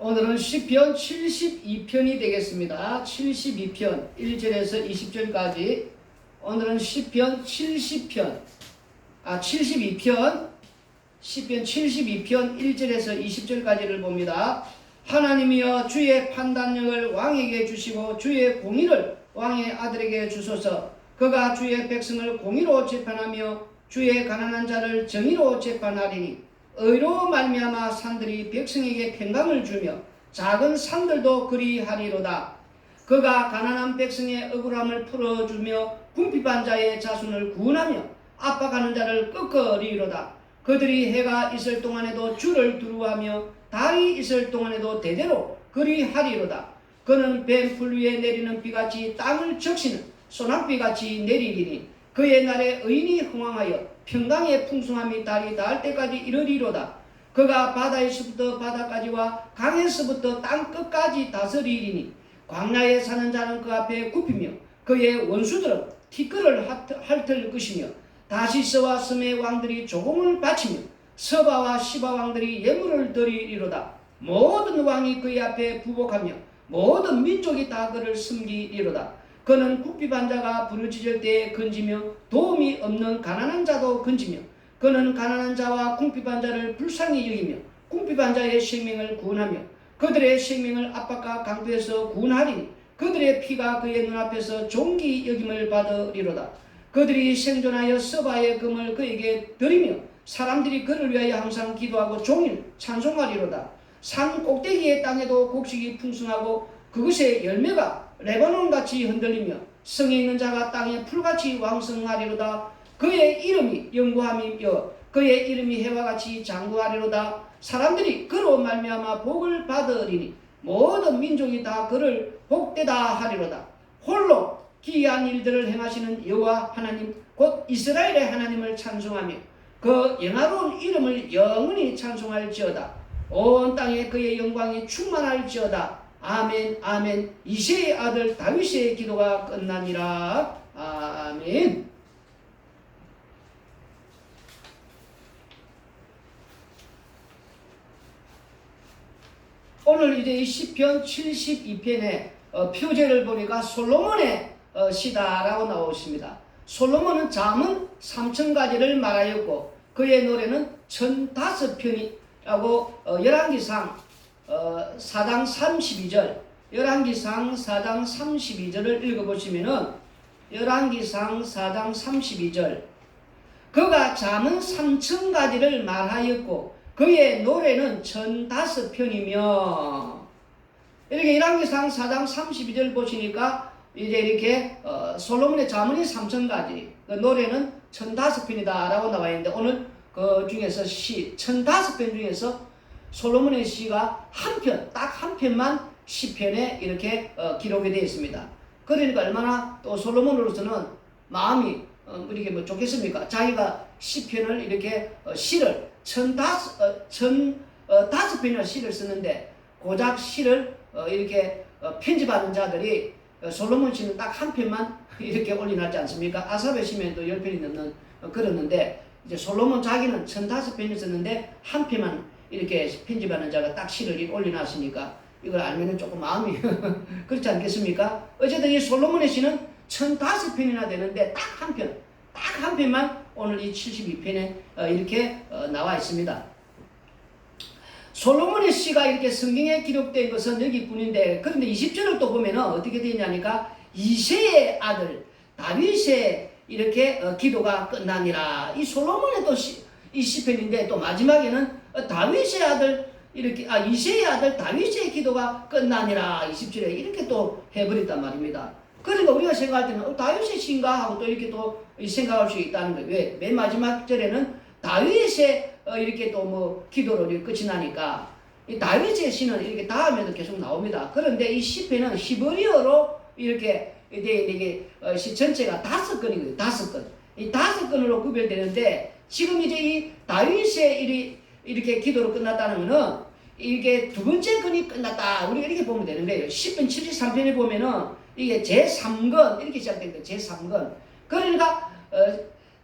오늘은 시편 72편이 되겠습니다. 72편 1절에서 20절까지. 오늘은 시편 72편 시편 72편 1절에서 20절까지를 봅니다. 하나님이여 주의 판단력을 왕에게 주시고 주의 공의를 왕의 아들에게 주소서. 그가 주의 백성을 공의로 재판하며 주의 가난한 자를 정의로 재판하리니 의로 말미암아 산들이 백성에게 평강을 주며 작은 산들도 그리하리로다. 그가 가난한 백성의 억울함을 풀어주며 궁핍한 자의 자손을 구원하며 압박하는 자를 꺾으리로다. 그들이 해가 있을 동안에도 주를 두루하며 달이 있을 동안에도 대대로 그리하리로다. 그는 뱀풀 위에 내리는 비같이 땅을 적시는 소낙비같이 내리리니 그의 날에 의인이 흥왕하여 평강의 풍성함이 달이 닿을 때까지 이르리로다. 그가 바다에서부터 바다까지와 강에서부터 땅 끝까지 다스리리니 광야에 사는 자는 그 앞에 굽히며 그의 원수들은 티끌을 핥을 것이며 다시스와 섬의 왕들이 조공을 바치며 서바와 시바 왕들이 예물을 드리리로다. 모든 왕이 그의 앞에 부복하며 모든 민족이 다 그를 섬기리로다. 그는 궁핍한 자가 부르짖을 때에 건지며 도움이 없는 가난한 자도 건지며 그는 가난한 자와 궁핍한 자를 불쌍히 여기며 궁핍한 자의 생명을 구원하며 그들의 생명을 압박과 강도에서 구원하리니 그들의 피가 그의 눈앞에서 존귀 여김을 받으리로다. 그들이 생존하여 서바의 금을 그에게 드리며 사람들이 그를 위하여 항상 기도하고 종일 찬송하리로다. 산 꼭대기의 땅에도 곡식이 풍성하고 그것의 열매가 레바논같이 흔들리며 성에 있는 자가 땅에 풀같이 왕성하리로다. 그의 이름이 영구함이며 그의 이름이 해와같이 장구하리로다. 사람들이 그로 말미암아 복을 받으리니 모든 민족이 다 그를 복되다 하리로다. 홀로 기이한 일들을 행하시는 여호와 하나님 곧 이스라엘의 하나님을 찬송하며 그 영화로운 이름을 영원히 찬송할지어다. 온 땅에 그의 영광이 충만할지어다. 아멘 아멘. 이새의 아들 다윗의 기도가 끝나니라. 아멘. 오늘 이제 이 시편 72편의 표제를 보니까 솔로몬의 시다라고 나오십니다. 솔로몬은 잠언 3000가지를 말하였고 그의 노래는 1005편이라고 열왕기상 4장 32절 열왕기상 4장 32절을 읽어보시면은 열왕기상 4장 32절 그가 잠언 3000가지를 말하였고 그의 노래는 1005편이며 이렇게 열왕기상 4장 32절 보시니까 이제 이렇게 솔로몬의 잠언이 3000가지 그 노래는 1005편이다 라고 나와 있는데 오늘 그 중에서 시 1005편 중에서 솔로몬의 시가 한 편, 딱 한 편만 시편에 이렇게 기록이 되어 있습니다. 그러니까 얼마나 또 솔로몬으로서는 마음이 이렇게 뭐 좋겠습니까? 자기가 시편을 이렇게 시를 1005편이나 시를 쓰는데 고작 시를 이렇게 편집하는 자들이 솔로몬 시는 딱 한 편만 이렇게 올려놨지 않습니까? 아삽의 시면 또 10편이 넘는 그랬는데 이제 솔로몬 자기는 1005편이 썼는데 한 편만 이렇게 편집하는 자가 딱 시를 올려놨으니까 이걸 알면은 조금 마음이 그렇지 않겠습니까? 어쨌든 이 솔로몬의 시는 1005편이나 되는데 딱 한 편만 오늘 이 72편에 이렇게 나와 있습니다. 솔로몬의 시가 이렇게 성경에 기록된 것은 여기뿐인데 그런데 20절을 또 보면은 어떻게 되어 있냐니까 이새의 아들 다윗의 이렇게 기도가 끝나니라. 이 솔로몬의 또 이 시편인데 또 마지막에는 다윗의 아들 이렇게 이새의 아들 다윗의 기도가 끝나니라 20절에 이렇게 또 해버렸단 말입니다. 그러니까 우리가 생각할 때는 다윗의 시인가 하고 또 이렇게 또 생각할 수 있다는 거예요. 왜? 맨 마지막 절에는 다윗의 이렇게 또 뭐 기도로 이렇게 끝이 나니까 이 다윗의 시는 이렇게 다음에도 계속 나옵니다. 그런데 이 시편은 히브리어로 이렇게 이게 시 전체가 5건이거든요. 5건. 이 5건으로 구별되는데 지금 이제 이 다윗의 이렇게 기도로 끝났다는 거는 이게 두 번째 건이 끝났다. 우리가 이렇게 보면 되는 거예요. 시편 73편에 보면은 이게 제3건 이렇게 시작됩니다. 제3건. 그러니까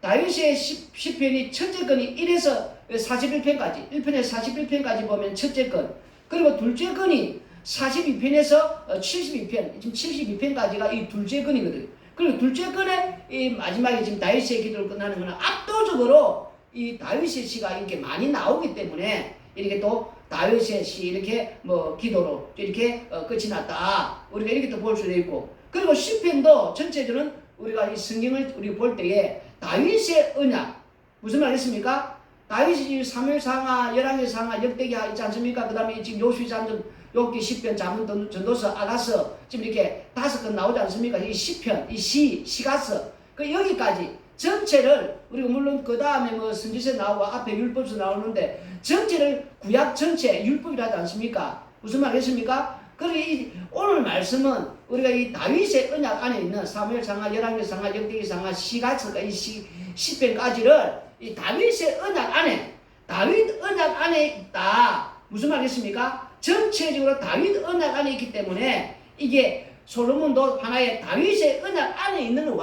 다윗의 시편이 첫째 건이 1에서 41편까지 1편에서 41편까지 보면 첫째 건 그리고 둘째 건이 42편에서 72편, 지금 72편까지가 이 둘째 건이거든요. 그리고 둘째 건의 이 마지막에 지금 다윗의 기도를 끝나는 것은 압도적으로 이 다윗의 시가 이렇게 많이 나오기 때문에 이렇게 또 다윗의 시 이렇게 뭐 기도로 이렇게 끝이 났다. 우리가 이렇게 또 볼 수도 있고. 그리고 시편도 전체적으로 우리가 이 성경을 우리 볼 때에 다윗의 언약 무슨 말이겠습니까? 다윗이 사무엘상하, 열왕기상하, 역대기하 있지 않습니까? 그 다음에 지금 요수기상전, 욥기, 시편, 잠언, 전도서, 아가서 지금 이렇게 5건 나오지 않습니까? 이 시편, 이 시가서 그 여기까지 전체를 우리가 물론 그 다음에 뭐 선지서 나오고 앞에 율법서 나오는데 전체를 구약 전체 율법이라지 않습니까? 무슨 말이겠습니까? 그리고 오늘 말씀은 우리가 이 다윗의 언약 안에 있는 사무엘상하, 열왕기상하, 역대기상하, 시가서가 이 시편까지를 이 다윗의 언약 안에 다윗 언약 안에 있다. 무슨 말이겠습니까? 전체적으로 다윗 언약 안에 있기 때문에 이게 솔로몬도 하나의 다윗의 언약 안에 있는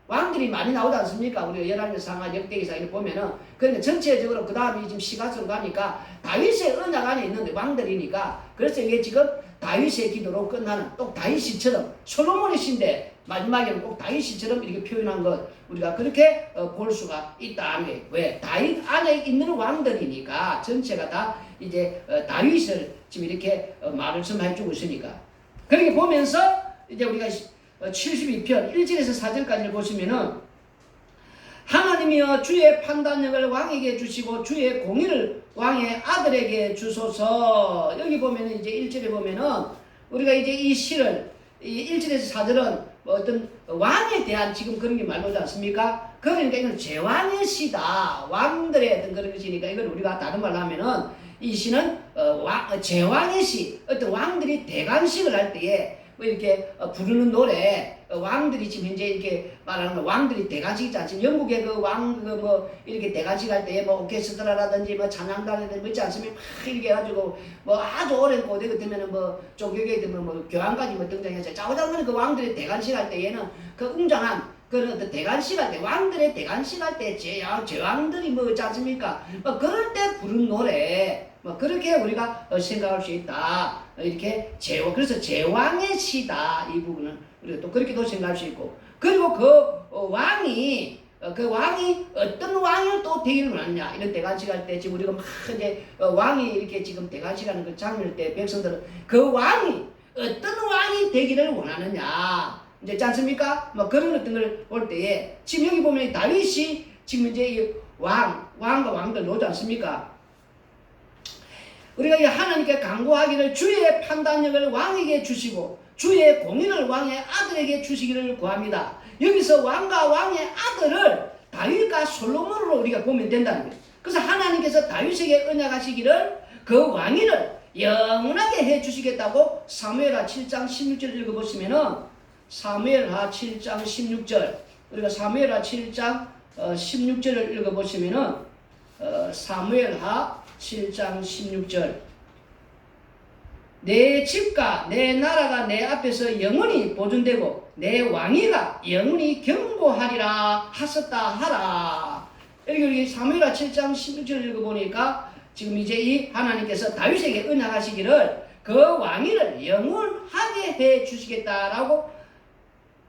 왕들이 많이 나오지 않습니까? 우리가 열왕기상하, 역대기상 이렇게 보면은 그러니까 전체적으로 그 다음에 지금 시가서로 가니까 다윗의 언약 안에 있는 왕들이니까 그래서 이게 지금 다윗의 기도로 끝나는 또 다윗이처럼 솔로몬의 시인데 마지막에는 꼭 다윗이처럼 이렇게 표현한 것 우리가 그렇게 볼 수가 있다. 왜? 다윗 안에 있는 왕들이니까 전체가 다 이제 다윗을 지금 이렇게 말씀해주고 있으니까 그렇게 보면서 이제 우리가 72편 1절에서 4절까지를 보시면은 하나님이여 주의 판단력을 왕에게 주시고 주의 공의를 왕의 아들에게 주소서. 여기 보면은 이제 1절에 보면은 우리가 이제 이 시를 이 1절에서 4절은 어떤 왕에 대한 지금 그런 게 말로지 않습니까? 그러니까 이건 제왕의 시다. 왕들의 어떤 그런 것이니까 이걸 우리가 다른 말로 하면은 이 시는 제왕의 시. 어떤 왕들이 대관식을 할 때에 뭐 이렇게 부르는 노래 왕들이 지금 현재 이렇게 말하는 거 왕들이 대관식이지 않습니까? 영국의 그 왕 그 뭐 이렇게 대관식 할 때에 뭐 오케스트라라든지 뭐 찬양단이든지 뭐 있지 않습니까? 막 이렇게 해가지고 뭐 아주 오랜 고대 같으면은 뭐 종교계에 되면 뭐 교황까지 뭐 등장해서 짜고장하는 그 왕들의 대관식 할 때에는 그 웅장한 그런 어떤 대관식 할 때 왕들의 대관식 할 때 제왕들이 뭐 있지 않습니까? 뭐 그럴 때 부른 노래 뭐 그렇게 우리가 생각할 수 있다. 이렇게 그래서 제왕의 시다. 이 부분은 우리가 또 그렇게도 생각할 수 있고 그리고 그 왕이 어떤 왕이 또 되기를 원하냐 이런 대관식 할 때 지금 우리가 막 이제 왕이 이렇게 지금 대관식 하는 그 장면일 때 백성들은 그 왕이 어떤 왕이 되기를 원하느냐 이제 있지 않습니까? 뭐 그런 어떤 걸 볼 때에 지금 여기 보면 다윗이 지금 이제 이 왕과 왕들 나오지 않습니까? 우리가 이 하나님께 간구하기를 주의 판단력을 왕에게 주시고 주의 공의를 왕의 아들에게 주시기를 구합니다. 여기서 왕과 왕의 아들을 다윗과 솔로몬으로 우리가 보면 된다는 거예요. 그래서 하나님께서 다윗에게 언약하시기를 그 왕위를 영원하게 해 주시겠다고 사무엘하 7장 16절 읽어보시면은 사무엘하 7장 16절 우리가 사무엘하 7장 16절을 읽어보시면은 사무엘하 7장 16절 내 집과 내 나라가 내 앞에서 영원히 보존되고 내 왕위가 영원히 견고하리라 하셨다 하라. 여기 사무엘하 7장 16절 읽어보니까 지금 이제 이 하나님께서 다윗에게 언약하시기를 그 왕위를 영원하게 해 주시겠다라고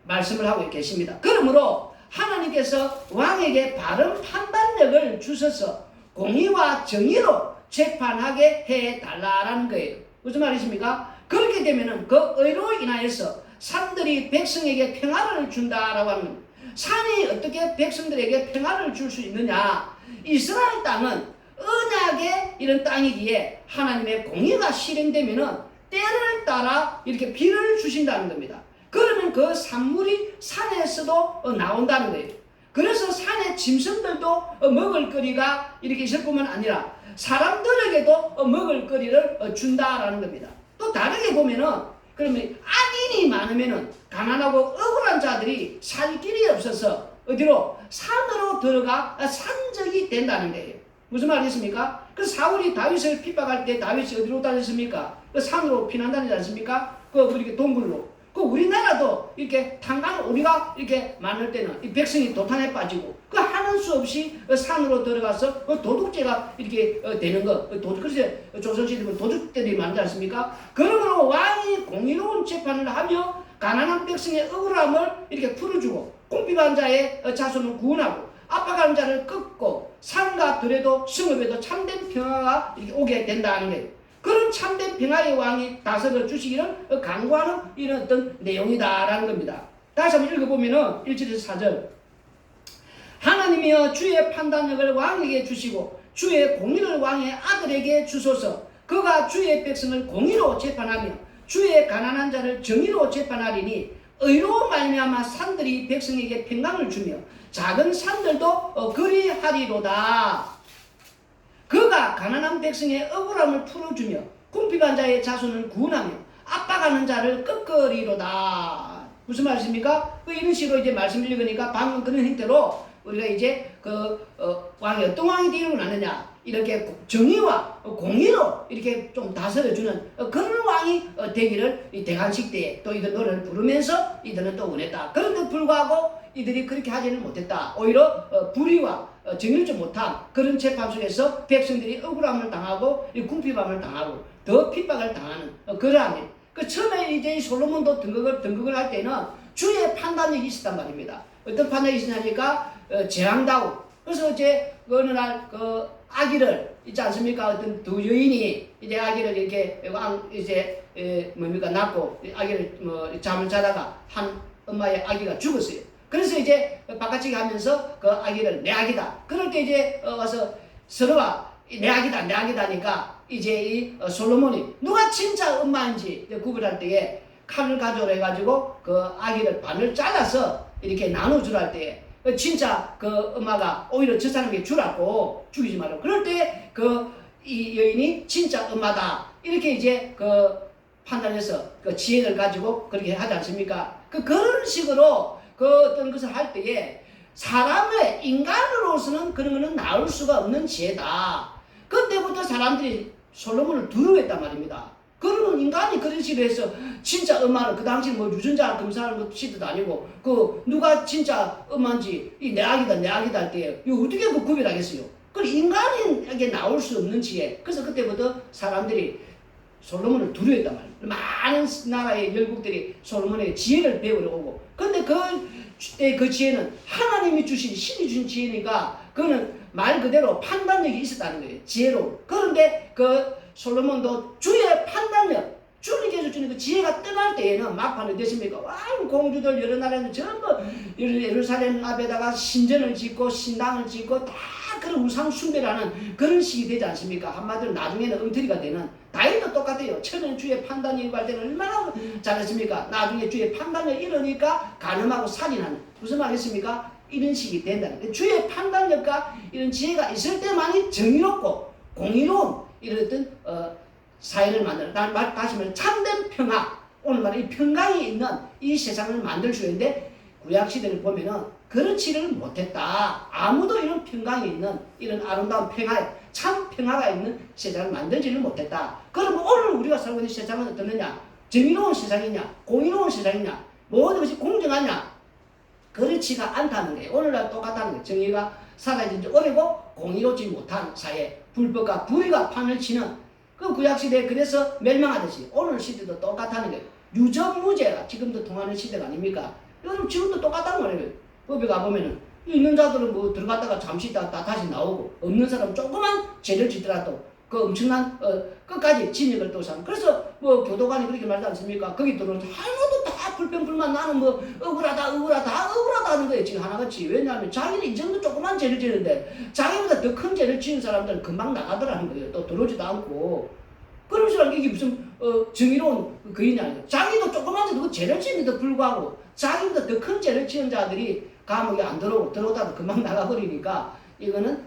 말씀을 하고 계십니다. 그러므로 하나님께서 왕에게 바른 판단력을 주셔서 공의와 정의로 재판하게 해달라는 거예요. 무슨 말이십니까? 그렇게 되면은 그 의로 인하여서 산들이 백성에게 평화를 준다라고 하는 겁니다. 산이 어떻게 백성들에게 평화를 줄 수 있느냐? 이스라엘 땅은 언약의 이런 땅이기에 하나님의 공의가 실행되면은 때를 따라 이렇게 비를 주신다는 겁니다. 그러면 그 산물이 산에서도 나온다는 거예요. 그래서 산의 짐승들도 먹을 거리가 이렇게 있을 뿐만 아니라 사람들에게도 먹을 거리를 준다라는 겁니다. 또 다르게 보면은 그러면 악인이 많으면은 가난하고 억울한 자들이 살 길이 없어서 어디로 산으로 들어가 산적이 된다는 거예요. 무슨 말이겠습니까? 그 사울이 다윗을 핍박할 때 다윗이 어디로 다녔습니까? 그 산으로 피난다니지 않습니까? 그 이렇게 동굴로. 그 우리나라도 이렇게 우리가 이렇게 많을 때는 이 백성이 도탄에 빠지고 그 하는 하는 수 없이 산으로 들어가서 도둑죄가 이렇게 되는 거. 그래서 조선시대 도둑들이 많지 않습니까? 그러므로 왕이 공의로운 재판을 하며 가난한 백성의 억울함을 이렇게 풀어주고 궁핍한 자의 자손을 구원하고 압박하는 자를 꺾고 산과 들에도 성읍에도 참된 평화가 이렇게 오게 된다는 거예요. 그런 참된 평화의 왕이 다스려 주시기를 강구하는 이런 어떤 내용이다라는 겁니다. 다시 한번 읽어보면은 1절에서 4절. 하나님이여 주의 판단력을 왕에게 주시고 주의 공의를 왕의 아들에게 주소서. 그가 주의 백성을 공의로 재판하며 주의 가난한 자를 정의로 재판하리니 의로 말미암아 산들이 백성에게 평강을 주며 작은 산들도 그리하리로다. 그가 가난한 백성의 억울함을 풀어주며 궁핍한 자의 자손을 구원하며 압박하는 자를 꺾으리로다. 무슨 말씀입니까? 이런 식으로 이제 말씀을 읽으니까 방금 그런 형태로 우리가 이제 왕이 어떤 왕이 되는 않느냐, 이렇게 정의와 공의로 이렇게 좀 다스려주는 그런 왕이 되기를 이 대관식 때에 또 이들 노래를 부르면서 이들은 또 원했다. 그런데 불구하고 이들이 그렇게 하지는 못했다. 오히려 불의와 정의를 좀 못한 그런 재판 속에서 백성들이 억울함을 당하고 궁핍함을 당하고 더 핍박을 당하는 그러한 일. 처음에 이제 솔로몬도 등극을 할 때는 주의 판단력이 있었단 말입니다. 어떤 판단이 있었냐니까 재앙다고. 그래서 이제 어느 날 아기를 있지 않습니까? 어떤 두 여인이 이제 아기를 이렇게 낳고 아기를 잠을 자다가 한 엄마의 아기가 죽었어요. 그래서 이제 바깥치기 하면서 그 아기를 내 아기다. 그럴 때 이제 와서 서로가 내 아기다 하니까 이제 이 솔로몬이 누가 진짜 엄마인지 구별할 때에 칼을 가져오라 해가지고 그 아기를 반을 잘라서 이렇게 나눠주라 할 때에 진짜 그 엄마가 오히려 저 사람에게 주라고 죽이지 말라고. 그럴 때 이 여인이 진짜 엄마다 이렇게 이제 판단해서 지혜를 가지고 그렇게 하지 않습니까? 그런 식으로 어떤 것을 할 때에 사람의 인간으로서는 그런 거는 나올 수가 없는 지혜다. 그때부터 사람들이 솔로몬을 두려워했단 말입니다. 그러면 인간이 그런 식으로 해서 진짜 엄마를 그 당시 유전자 검사하는 것도 시대도 아니고 누가 진짜 엄마인지 내 아기다 할 때 이거 어떻게 구별하겠어요? 그 인간에게 나올 수 없는 지혜. 그래서 그때부터 사람들이 솔로몬을 두려워했단 말이에요. 많은 나라의 열국들이 솔로몬에게 지혜를 배우러 오고. 근데 그 지혜는 하나님이 주신, 신이 주신 지혜니까 그거는 말 그대로 판단력이 있었다는 거예요. 지혜로. 그런데 솔로몬도 주의 판단력, 주님께서 주는 그 지혜가 떠날 때에는 막판에 됐습니까? 공주들 여러 나라에는 전부 예루살렘 앞에다가 신전을 짓고 신당을 짓고 다 그런 우상 숭배라는 그런 식이 되지 않습니까? 한마디로 나중에는 엉터리가 되는. 다윗도 똑같아요. 처음에는 주의 판단력이 갈 때는 얼마나 잘했습니까? 나중에 주의 판단력이 이러니까 간음하고 살인하는. 무슨 말이겠습니까? 이런 식이 된다는 거예요. 주의 판단력과 이런 지혜가 있을 때만이 정의롭고 공의로운 이런 어떤 사회를 만드는, 다시 말해 참된 평화, 오늘 말해 이 평강이 있는 이 세상을 만들 수 있는데 구약시대를 보면은 그렇지를 못했다. 아무도 이런 평강이 있는 이런 아름다운 평화에 참 평화가 있는 세상을 만들지를 못했다. 그럼 오늘 우리가 살고 있는 세상은 어떻느냐? 정의로운 세상이냐? 공의로운 세상이냐? 모든 것이 공정하냐? 그렇지가 않다는 거예요. 오늘날 똑같다는 거예요. 정의가 사라진 지 오래고 공의롭지 못한 사회, 불법과 불의가 판을 치는 그 구약시대에 그래서 멸망하듯이 오늘 시대도 똑같다는 거예요. 유전무죄가 지금도 통하는 시대가 아닙니까? 여러분 지금도 똑같다는 거예요. 법에 가보면은 있는 자들은 들어갔다가 잠시 있다가 다시 나오고 없는 사람 조그만 죄를 짓더라도 엄청난 끝까지 진역을 또 사는. 그래서 교도관이 그렇게 말하지 않습니까? 거기 들어오는 아무도 다 불평불만 나는 억울하다 하는 거예요. 지금 하나같이. 왜냐하면 자기는 이 정도 조그만 죄를 지는데 자기보다 더 큰 죄를 지은 사람들은 금방 나가더라는 거예요. 또 들어오지도 않고. 그러면서 이게 무슨 정의로운 거이냐. 자기도 조그만 죄도 죄를 지는데도 불구하고 자기보다 더 큰 죄를 지은 자들이 감옥에 안 들어오다가 금방 나가버리니까 이거는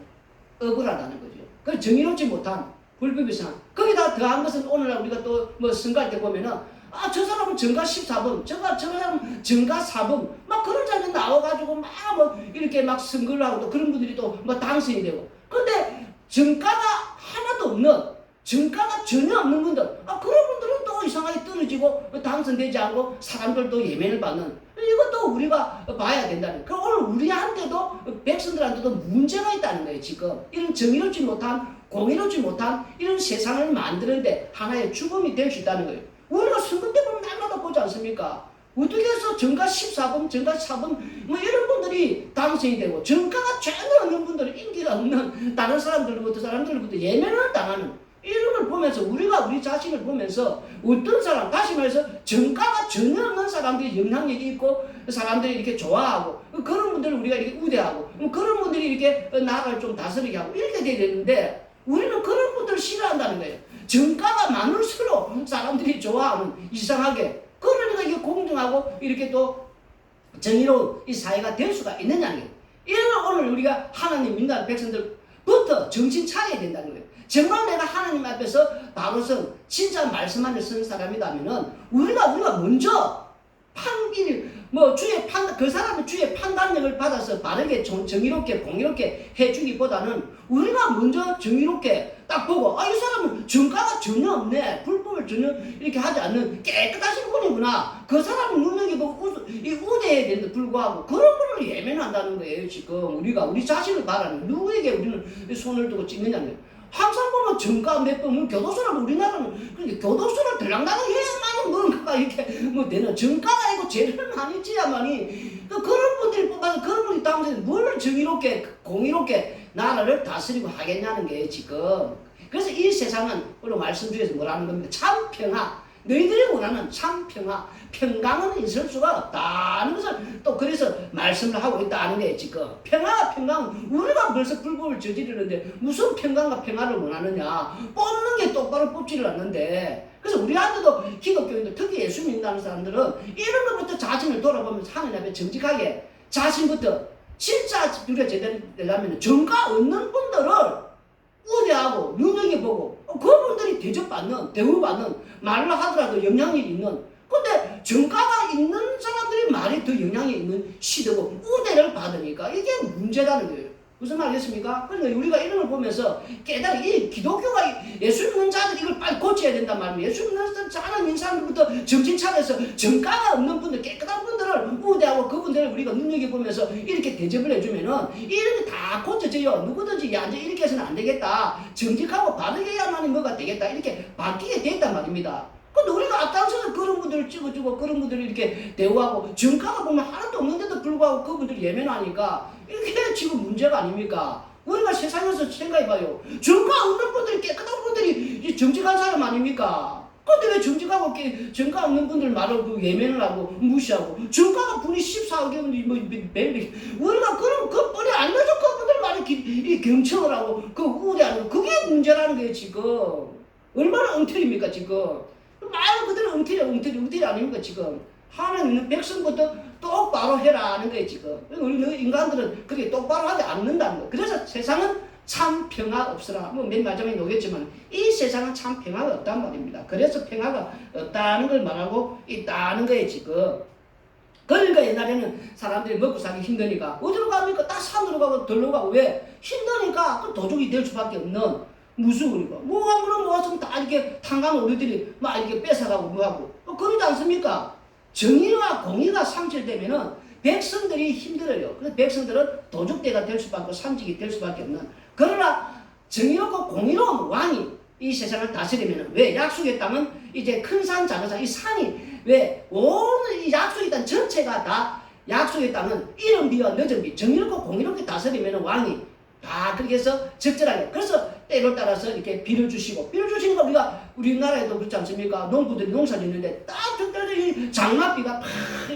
억울하다는 거죠. 그 정의롭지 못한 불법의 상황. 거기다 더한 것은 오늘날 우리가 또 선거할 때 보면은 저 사람은 정가 14번, 저 사람은 정가 4번, 그런 자들 나와가지고 이렇게 선거를 하고 또 그런 분들이 또 당선이 되고. 근데 정가가 하나도 없는, 정가가 전혀 없는 분들, 그런 분들은 또 또 이상하게 떨어지고 당선되지 않고 사람들도 예면을 받는 이것도 우리가 봐야 된다는 거예요. 오늘 우리한테도 백성들한테도 문제가 있다는 거예요. 지금 이런 정의롭지 못한 공의롭지 못한 이런 세상을 만드는데 하나의 죽음이 될 수 있다는 거예요. 우리가 선거 때 보면 날마다 보지 않습니까? 어떻게 해서 정가 14번, 정가 4번 뭐 이런 분들이 당선이 되고 정가가 전혀 없는 분들은 인기가 없는 다른 사람들로부터 예면을 당하는 이런 걸 보면서 우리가 우리 자신을 보면서 어떤 사람, 다시 말해서 정가가 전혀 없는 사람들이 영향력이 있고 사람들이 이렇게 좋아하고 그런 분들을 우리가 이렇게 우대하고 그런 분들이 이렇게 나라를 좀 다스리게 하고 이렇게 돼야 되는데 우리는 그런 분들을 싫어한다는 거예요. 정가가 많을수록 사람들이 좋아하는 이상하게 그러니까 이게 공정하고 이렇게 또 정의로운 이 사회가 될 수가 있느냐는 거예요. 이런 오늘 우리가 하나님 민간 백성들부터 정신 차려야 된다는 거예요. 정말 내가 하나님 앞에서 바로선 진짜 말씀 안에 쓴 사람이라면은 우리가 먼저 그 사람의 주의 판단력을 받아서 바르게 정의롭게 공의롭게 해주기보다는 우리가 먼저 정의롭게 딱 보고 이 사람은 정가가 전혀 없네, 불법을 전혀 이렇게 하지 않는 깨끗하신 분이구나, 그 사람은 눈여겨보고 우대해야 되는데 불구하고 그런 분을 예면한다는 거예요. 지금 우리가 우리 자신을 바라는 누구에게 우리는 손을 두고 찍느냐는 거예요. 항상 보면 정가 몇 번, 교도소라면 우리나라는 그러니까 교도소를 들락날락 해야만이 뭔가 이렇게 뭐 되는 정가가 아니고 죄를 많이 지야만이 그런 분들이 뽑아서 그런 분이 당선이 뭘 정의롭게 공의롭게 나라를 다스리고 하겠냐는 게 지금. 그래서 이 세상은 오늘 말씀 중에서 뭐라는 겁니까? 참 평화. 너희들이 원하는 참 평화, 평강은 있을 수가 없다는 것을 또 그래서 말씀을 하고 있다는 거예요. 지금 평강은 우리가 벌써 불법을 저지르는데 무슨 평강과 평화를 원하느냐, 뽑는 게 똑바로 뽑지를 않는데. 그래서 우리한테도 기독교인들, 특히 예수 믿는 사람들은 이런 것부터 자신을 돌아보면서 하나님 앞에 정직하게 자신부터 진짜 우리가 제대로 되려면 정가 없는 분들을 우대하고 눈여겨보고 그분들이 대접받는, 대우받는, 말로 하더라도 영향력이 있는, 근데 정가가 있는 사람들이 말이 더 영향이 있는 시대고 우대를 받으니까 이게 문제라는 거예요. 무슨 말이겠습니까? 그러니까 우리가 이런 걸 보면서 이 기독교가 예수 믿는 자들이 이걸 빨리 고쳐야 된단 말이에요. 예수 믿는 자는 사람들부터 정신 차려서 정가가 없는 분들, 깨끗한 분들을 우대하고 그분들을 우리가 눈여겨보면서 이렇게 대접을 해주면은 이런 게 다 고쳐져요. 누구든지 이렇게 해서는 안 되겠다, 정직하고 바르게 해야만이 뭐가 되겠다, 이렇게 바뀌게 됐단 말입니다. 근데 우리가 앞장서서 그런 분들을 찍어주고 그런 분들을 이렇게 대우하고 정가가 보면 하나도 없는데도 불구하고 그분들이 예면하니까 이게 지금 문제가 아닙니까? 우리가 세상에서 생각해봐요. 정가 없는 분들이, 깨끗한 분들이 정직한 사람 아닙니까? 근데 왜 정직하고 정가 없는 분들 말을 예면을 하고 무시하고 정가가 분이 14억이면 우리가 그 뻔히 알면서 그분들 말을 경청을 하고 우대하는 그게 문제라는 거예요. 지금 얼마나 엉터리입니까 지금? 말 그대로 엉터리 아닙니까 지금? 하나님 있는 백성부터 똑바로 해라 하는 거예요 지금. 우리는 인간들은 그렇게 똑바로 하지 않는다는 거예요. 그래서 세상은 참 평화 없으라. 뭐 맨 마지막에 나오겠지만 이 세상은 참 평화가 없단 말입니다. 그래서 평화가 없다는 걸 말하고 있다는 거예요 지금. 그러니까 옛날에는 사람들이 먹고 살기 힘드니까 어디로 갑니까? 다 산으로 가고 들로 가고. 왜? 힘드니까 그 도둑이 될 수밖에 없는 무수우니까. 아무런 모았으면 다 이렇게 탄광 우리들이 막 이렇게 뺏어가고 뭐하고. 그러지 않습니까? 정의와 공의가 상실되면은 백성들이 힘들어요. 그래서 백성들은 도둑대가 될 수밖에 없고 산직이 될 수밖에 없는. 그러나 정의롭고 공의로운 왕이 이 세상을 다스리면은 왜? 약속의 땅은 이제 큰 산, 작은 산, 이 산이 왜? 온 이 약속의 땅 전체가 다 약속의 땅은 이른 비와 늦은 비, 정의롭고 공의롭게 다스리면은 왕이 다 그렇게 해서 적절하게. 그래서 때를 따라서 이렇게 비를 주시니까 우리나라에도 그렇지 않습니까? 농부들이 농사 짓는데 딱 적절히 장맛비가 팍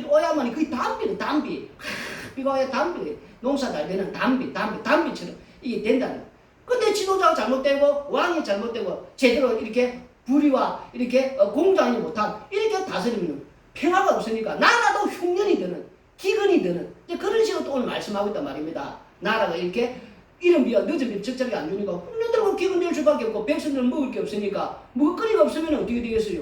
오야만이 그게 단비. 비가 와야 단비. 농사 잘 되는 단비처럼 이게 된다는 거예요. 근데 지도자가 잘못되고 왕이 잘못되고 제대로 이렇게 불의와 이렇게 공정하지 못한 이렇게 다스리면 평화가 없으니까 나라도 흉년이 드는, 기근이 드는 그런 식으로 또 오늘 말씀하고 있단 말입니다. 나라가 이렇게 이런 비와 늦은 비 적절하게 안 주니까 흉년들고 기근 될 수밖에 없고 백성들은 먹을 게 없으니까 먹거리가 없으면 어떻게 되겠어요?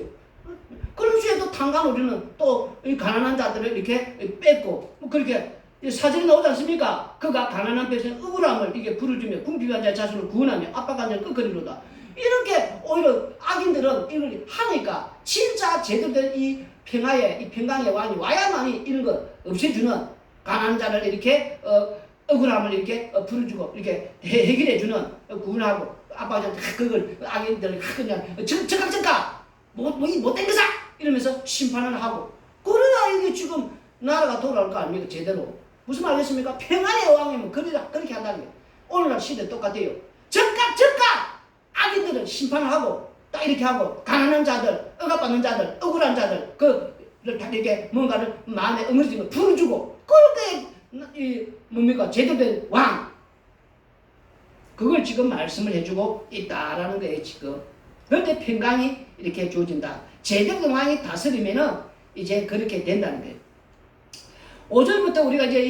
그런 수에 또 탄간우리는 또 가난한 자들을 이렇게 뺏고 그렇게 사진이 나오지 않습니까? 그가 가난한 백성의 억울함을 이게 불을 주며 궁핍한 자의 자손을 구원하며 압박한 자를 끄거리로다. 이렇게 오히려 악인들은 이걸 하니까 진짜 제대로 된 이 평강의 왕이 와야만이 이런 거 없애주는 가난한 자를 이렇게 억울함을 이렇게 풀어주고 이렇게 해결해주는 구원하고 아빠가 그걸 악인들을 그냥 적각 못된 거사 이러면서 심판을 하고 그래야 이게 지금 나라가 돌아올 거 아닙니까 제대로. 무슨 말이겠습니까? 평안의 왕이면 그렇게 한다는 거예요. 오늘날 시대 똑같아요. 적각 악인들은 심판을 하고 딱 이렇게 하고 가난한 자들 억압받는 자들 억울한 자들 그를 다 이렇게 뭔가를 마음에 응어리지는 걸 풀어주고 그렇게 이 뭡니까 제대로 된 왕 그걸 지금 말씀을 해주고 있다라는 거예요 지금. 그런데 평강이 이렇게 주어진다. 제대로 된 왕이 다스리면은 이제 그렇게 된다는 거예요. 5절부터 우리가 이제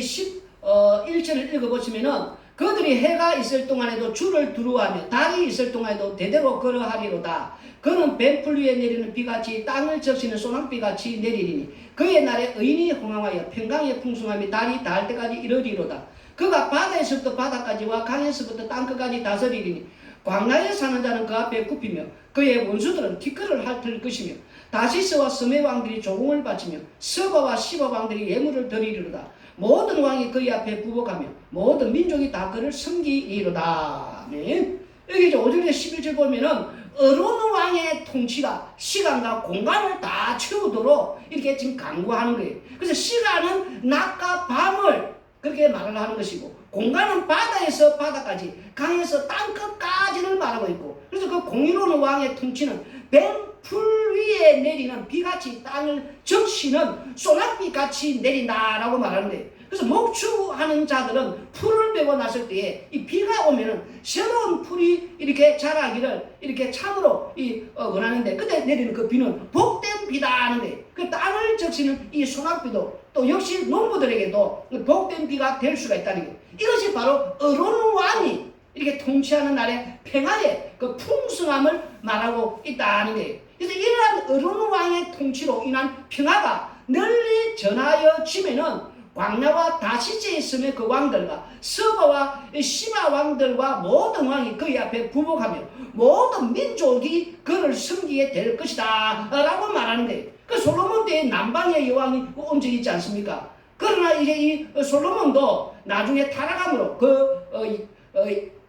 11절을 읽어보시면은 그들이 해가 있을 동안에도 주를 두루하며 달이 있을 동안에도 대대로 걸어하리로다. 그는 뱀풀 위에 내리는 비같이 땅을 적시는 소낙비같이 내리리니 그의 날에 의인이 흥황하여 평강의 풍성함이 달이 닿을 때까지 이르리로다. 그가 바다에서부터 바다까지와 강에서부터 땅끝까지 다스리리니 광야에 사는 자는 그 앞에 굽히며 그의 원수들은 티끌을 핥을 것이며 다시스와 스메 왕들이 조공을 바치며 서바와 시바 왕들이 예물을 드리리로다. 모든 왕이 그의 앞에 부복하며 모든 민족이 다 그를 섬기리로다. 아멘. 여기 이제 5절에 11절 보면은 어려운 왕의 통치가 시간과 공간을 다 채우도록 이렇게 지금 강구하는 거예요. 그래서 시간은 낮과 밤을 그렇게 말을 하는 것이고 공간은 바다에서 바다까지 강에서 땅끝까지를 말하고 있고 그래서 그 공의로운 왕의 통치는 뱀풀 위에 내리는 비같이 땅을 적시는 소낙비같이 내린다라고 말하는 거예요. 그래서 목축하는 자들은 풀을 베고 났을 때에 이 비가 오면은 새로운 풀이 이렇게 자라기를 이렇게 참으로 원하는데 그때 내리는 그 비는 복된 비다 하는데 그 땅을 적시는 이 소낙비도 또 역시 농부들에게도 복된 비가 될 수가 있다는 거예요. 이것이 바로 어려운 왕이 이렇게 통치하는 날의 평화의 그 풍성함을 말하고 있다는 거예요. 그래서 이러한 어려운 왕의 통치로 인한 평화가 널리 전하여지면은 광야와 다시제에 있으면 그 왕들과 서바와 시바 왕들과 모든 왕이 그의 앞에 부복하며 모든 민족이 그를 섬기게 될 것이다 라고 말하는 거예요. 그 솔로몬 때의 남방의 여왕이 온 적이 있지 않습니까? 그러나 이제 이 솔로몬도 나중에 타락함으로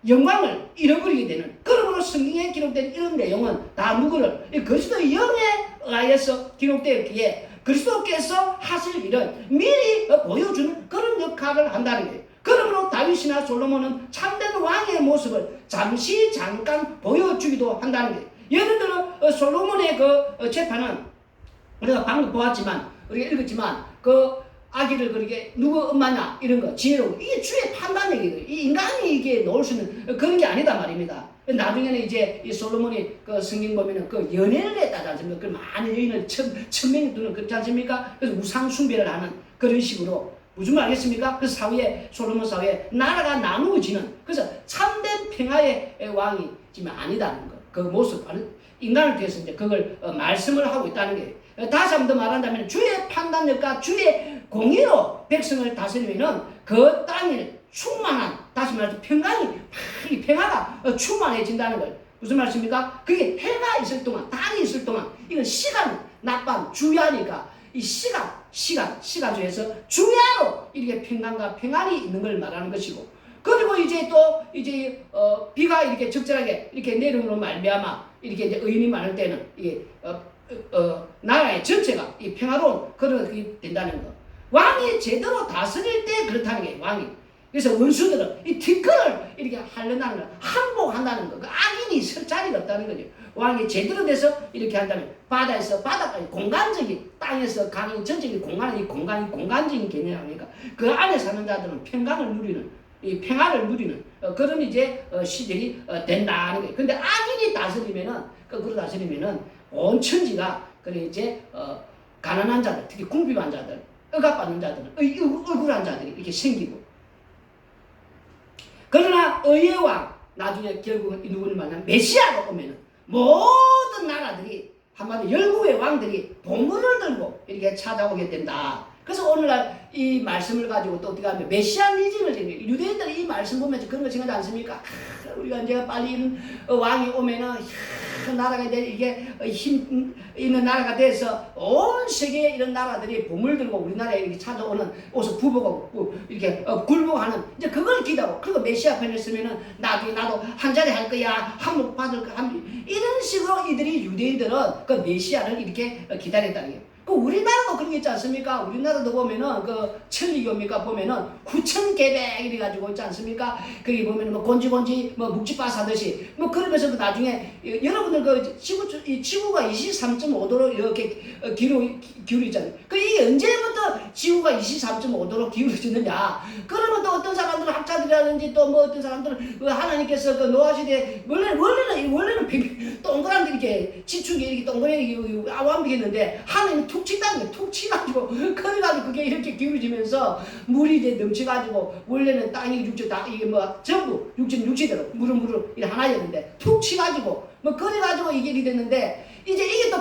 영광을 잃어버리게 되는 그러므로 성경에 기록된 이런 내용은 다 누구를 그리스도 영에 의하여서 기록되었기에 그리스도께서 하실 일은 미리 보여주는 그런 역할을 한다는 거예요. 그러므로 다윗이나 솔로몬은 참된 왕의 모습을 잠깐 보여주기도 한다는 거예요. 예를 들어 솔로몬의 그 재판은 우리가 방금 보았지만 우리가 읽었지만 그 아기를 그렇게 누구 엄마냐 이런 거 지혜로고 이게 주의 판단력이에요. 이 인간이 이게 놓을 수 있는 그런 게 아니다 말입니다. 나중에는 이제 이 솔로몬이 그 성경 보면은 그 연애를 했다지 않습니까? 그 많은 여인을 천명이 두는 그렇지 않습니까? 그래서 우상 숭배를 하는 그런 식으로 무슨 말 하겠습니까? 그 사후에 솔로몬 사후에 나라가 나누어지는 그래서 참된 평화의 왕이 지금 아니다는 거. 그 모습 인간을 통해서 이제 그걸 말씀을 하고 있다는 게 다시 한 번 더 말한다면 주의 판단력과 주의 공의로 백성을 다스리면은 그 땅에 충만한 다시 말해서 평화가 충만해진다는 걸 무슨 말씀입니까? 그게 해가 있을 동안 달이 있을 동안 이건 시간 낮밤 주야니까 이 시간 중에서 주야로 이렇게 평강과 평안이 있는 걸 말하는 것이고 그리고 이제 또 비가 이렇게 적절하게 이렇게 내림으로 말미암아 이렇게 이제 의인이 많을 때는 이게 나라의 전체가 이 평화로운 그런 게 된다는 거. 왕이 제대로 다스릴 때 그렇다는 게 왕이. 그래서 원수들은 이 티끌을 이렇게 하려다는 거, 항복한다는 거. 그 악인이 설 자리가 없다는 거죠. 왕이 제대로 돼서 이렇게 한다면 바다에서 바다까지 공간적인 땅에서 강의 전적인 공간적인 개념 아닙니까? 그 안에 사는 자들은 평강을 누리는 이 평화를 누리는 그런 이제 시절이 된다는 거예요. 근데 악인이 다스리면은 거꾸로 다스리면은 온 천지가 그래 이제 가난한 자들, 특히 궁핍한 자들, 억압받는 자들은 억울한 자들이 이렇게 생기고 그러나 의의 왕 나중에 결국은 누구를 만나면 메시아가 오면은 모든 나라들이 한마디로 열국의 왕들이 봉헌을 들고 이렇게 찾아오게 된다. 그래서 오늘날 이 말씀을 가지고 또 어떻게 하면 메시아니즘을 유대인들이 이 말씀 보면서 그런 거 생각하지 않습니까? 우리가 이제 빨리 이런 왕이 오면은 나라가 이제 이게 힘 있는 나라가 돼서 온 세계에 이런 나라들이 보물 들고 우리나라에 이렇게 찾아오는 옷을 부부고 이렇게 굴복하는 이제 그걸 기다고 그리고 메시아 편을 쓰면은 나중에 나도 한 자리 할 거야 한몫 받을 거야 이런 식으로 이들이 유대인들은 그 메시아를 이렇게 기다렸다는 거예요. 그 우리나라도 그런 게 있지 않습니까? 우리나라도 보면은 그 천리교입니까? 보면은 후천계백 이래 가지고 있지 않습니까? 거기 보면은 뭐 곤지곤지 뭐 묵지바스 하듯이 뭐 그러면서 그 나중에 여러분들 그 지구가 23.5도로 이렇게 기울이잖아요. 그 이게 언제부터 지구가 23.5도로 기울어지느냐? 그러면 또 어떤 사람들은 학자들이라든지 또 뭐 어떤 사람들은 그 하나님께서 그 노아 시대 원래는 동그란 이렇게 지축이 이렇게 동그랗게 완벽했는데 하나님이 툭 친다는 거예요. 툭 치가지고 그래가지고 그게 이렇게 기울어지면서 물이 이제 넘쳐가지고 원래는 땅이 육지 다 이게 뭐 전부 육지대로 물은 이게 하나였는데 툭 치가지고 뭐 그래가지고 이게 이렇게 됐는데 이제 이게 또